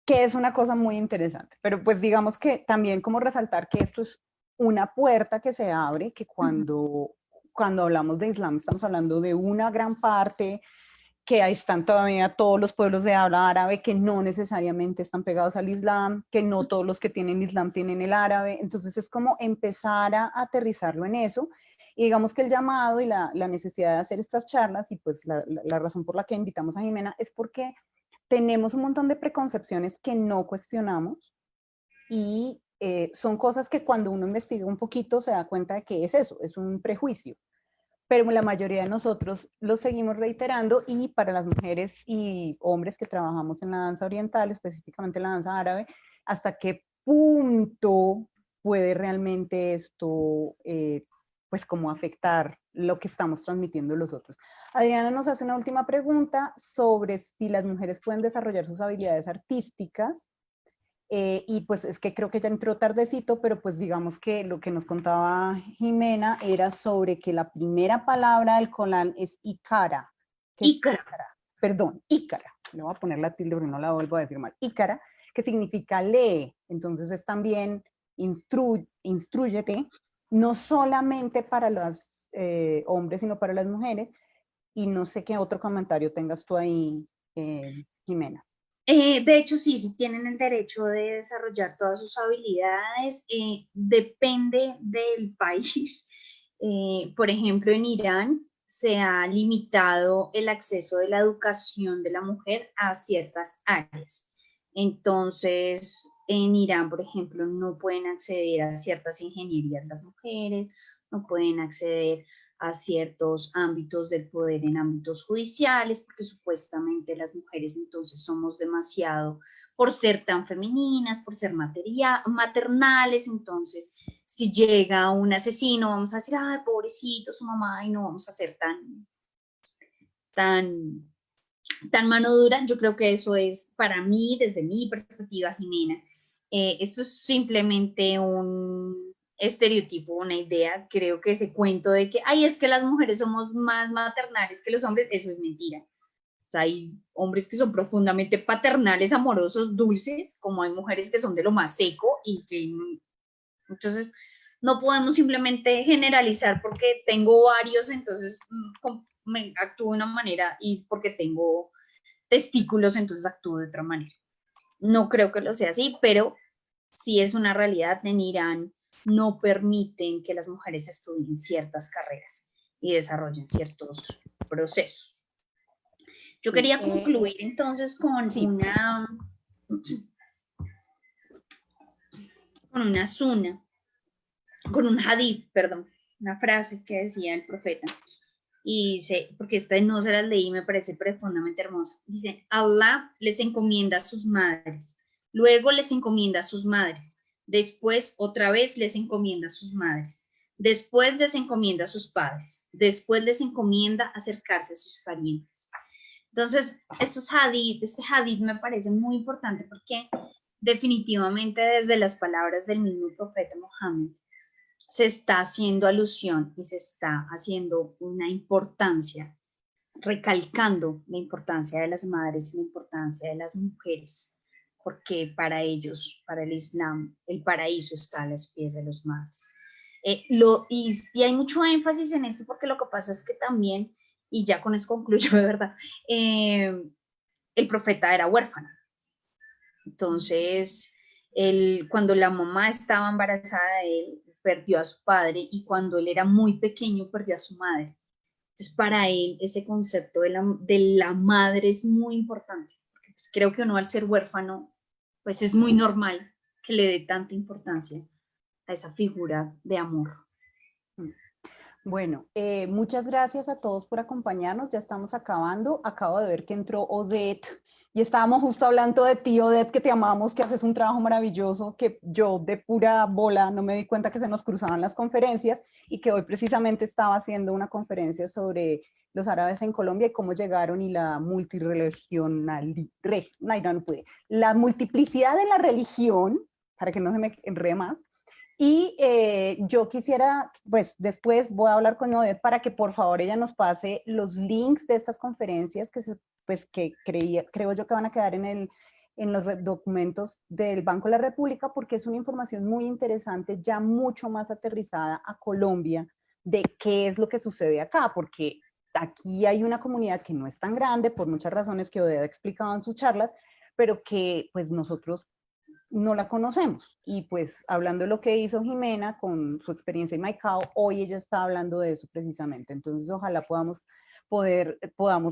que es una cosa muy interesante. Pero pues digamos que también como resaltar que esto es una puerta que se abre, que cuando hablamos de Islam estamos hablando de una gran parte, que ahí están todavía todos los pueblos de habla árabe que no necesariamente están pegados al Islam, que no todos los que tienen Islam tienen el árabe. Entonces es como empezar a aterrizarlo en eso. Y digamos que el llamado y la necesidad de hacer estas charlas, y pues la razón por la que invitamos a Jimena es porque tenemos un montón de preconcepciones que no cuestionamos y son cosas que cuando uno investiga un poquito se da cuenta de que es eso, es un prejuicio. Pero la mayoría de nosotros lo seguimos reiterando y para las mujeres y hombres que trabajamos en la danza oriental, específicamente en la danza árabe, ¿hasta qué punto puede realmente esto pues como afectar lo que estamos transmitiendo los otros? Adriana nos hace una última pregunta sobre si las mujeres pueden desarrollar sus habilidades artísticas. Y pues es que creo que ya entró tardecito, pero pues digamos que lo que nos contaba Jimena era sobre que la primera palabra del Corán es Ícara. ¿Qué es Ícara. Ícara? Perdón, Ícara. Le voy a poner la tilde porque no la vuelvo a decir mal. Ícara, que significa lee. Entonces es también instrúyete, no solamente para los hombres, sino para las mujeres. Y no sé qué otro comentario tengas tú ahí, Jimena. De hecho, sí, sí tienen el derecho de desarrollar todas sus habilidades. Depende del país. Por ejemplo, en Irán se ha limitado el acceso de la educación de la mujer a ciertas áreas. Entonces, en Irán, por ejemplo, no pueden acceder a ciertas ingenierías las mujeres, no pueden acceder a ciertos ámbitos del poder en ámbitos judiciales, porque supuestamente las mujeres entonces somos demasiado, por ser tan femeninas, por ser maternales, entonces si llega un asesino, vamos a decir, ay, pobrecito su mamá, y no vamos a ser tan mano dura. Yo creo que eso es para mí, desde mi perspectiva, Jimena, esto es simplemente un estereotipo, una idea. Creo que ese cuento de que, ay, es que las mujeres somos más maternales que los hombres, eso es mentira. O sea, hay hombres que son profundamente paternales, amorosos, dulces, como hay mujeres que son de lo más seco y que entonces no podemos simplemente generalizar porque tengo varios, entonces me actúo de una manera y porque tengo testículos, entonces actúo de otra manera. No creo que lo sea así, pero sí es una realidad. En Irán no permiten que las mujeres estudien ciertas carreras y desarrollen ciertos procesos. Yo quería concluir entonces con sí. una suna, con un hadith, perdón, una frase que decía el profeta. Y dice, porque esta no se las leí, me parece profundamente hermosa. Dice, Allah les encomienda a sus madres, luego les encomienda a sus madres, después otra vez les encomienda a sus madres, después les encomienda a sus padres, después les encomienda acercarse a sus parientes. Entonces, este hadith me parece muy importante porque definitivamente desde las palabras del mismo profeta Mohammed se está haciendo alusión y se está haciendo una importancia, recalcando la importancia de las madres y la importancia de las mujeres, porque para ellos, para el Islam, el paraíso está a los pies de los madres. Y hay mucho énfasis en esto porque lo que pasa es que también, y ya con eso concluyo de verdad, el profeta era huérfano. Entonces, cuando la mamá estaba embarazada de él, perdió a su padre y cuando él era muy pequeño perdió a su madre. Entonces, para él ese concepto de la madre es muy importante, porque pues creo que uno al ser huérfano, pues es muy normal que le dé tanta importancia a esa figura de amor. Bueno, muchas gracias a todos por acompañarnos. Ya estamos acabando. Acabo de ver que entró Odette y estábamos justo hablando de ti, Odette, que te amamos, que haces un trabajo maravilloso, que yo de pura bola no me di cuenta que se nos cruzaban las conferencias y que hoy precisamente estaba haciendo una conferencia sobre los árabes en Colombia y cómo llegaron y la la multiplicidad de la religión, para que no se me enrede más. Y yo quisiera, pues después voy a hablar con Odette para que por favor ella nos pase los links de estas conferencias que creo yo que van a quedar en los documentos del Banco de la República, porque es una información muy interesante, ya mucho más aterrizada a Colombia, de qué es lo que sucede acá, porque aquí hay una comunidad que no es tan grande, por muchas razones que Odette ha explicado en sus charlas, pero que pues nosotros no la conocemos. Y pues hablando de lo que hizo Jimena con su experiencia en Maicao, hoy ella está hablando de eso precisamente. Entonces ojalá podamos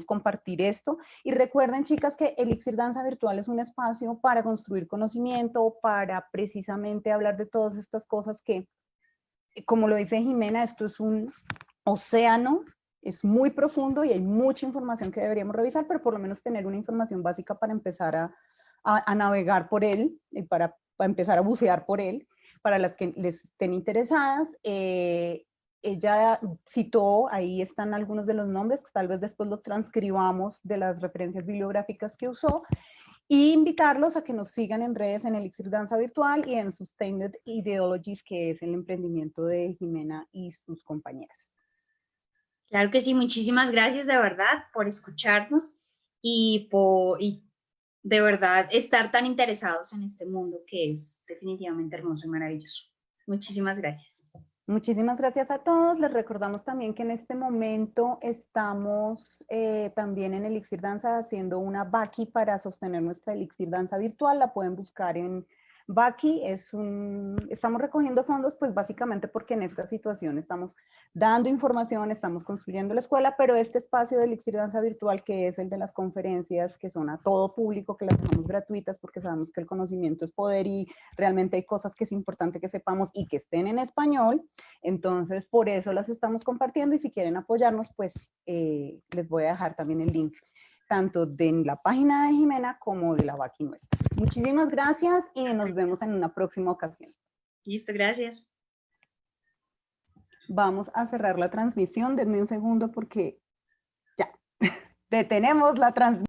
compartir esto. Y recuerden, chicas, que Elixir Danza Virtual es un espacio para construir conocimiento, para precisamente hablar de todas estas cosas que, como lo dice Jimena, esto es un océano, es muy profundo y hay mucha información que deberíamos revisar, pero por lo menos tener una información básica para empezar a navegar por él, para empezar a bucear por él, para las que les estén interesadas. Ella citó, ahí están algunos de los nombres, que tal vez después los transcribamos de las referencias bibliográficas que usó, y invitarlos a que nos sigan en redes en Elixir Danza Virtual y en Sustained Ideologies, que es el emprendimiento de Jimena y sus compañeras. Claro que sí, muchísimas gracias de verdad por escucharnos y de verdad estar tan interesados en este mundo que es definitivamente hermoso y maravilloso. Muchísimas gracias. Muchísimas gracias a todos. Les recordamos también que en este momento estamos también en Elixir Danza haciendo una Baki para sostener nuestra Elixir Danza virtual. La pueden buscar en Baki. Estamos recogiendo fondos, pues básicamente porque en esta situación estamos dando información, estamos construyendo la escuela, pero este espacio de Elixir Danza virtual, que es el de las conferencias, que son a todo público, que las dejamos gratuitas porque sabemos que el conocimiento es poder y realmente hay cosas que es importante que sepamos y que estén en español. Entonces, por eso las estamos compartiendo y si quieren apoyarnos, pues les voy a dejar también el link tanto de la página de Jimena como de la Baki nuestra. Muchísimas gracias y nos vemos en una próxima ocasión. Listo, gracias. Vamos a cerrar la transmisión. Denme un segundo porque ya, detenemos la transmisión.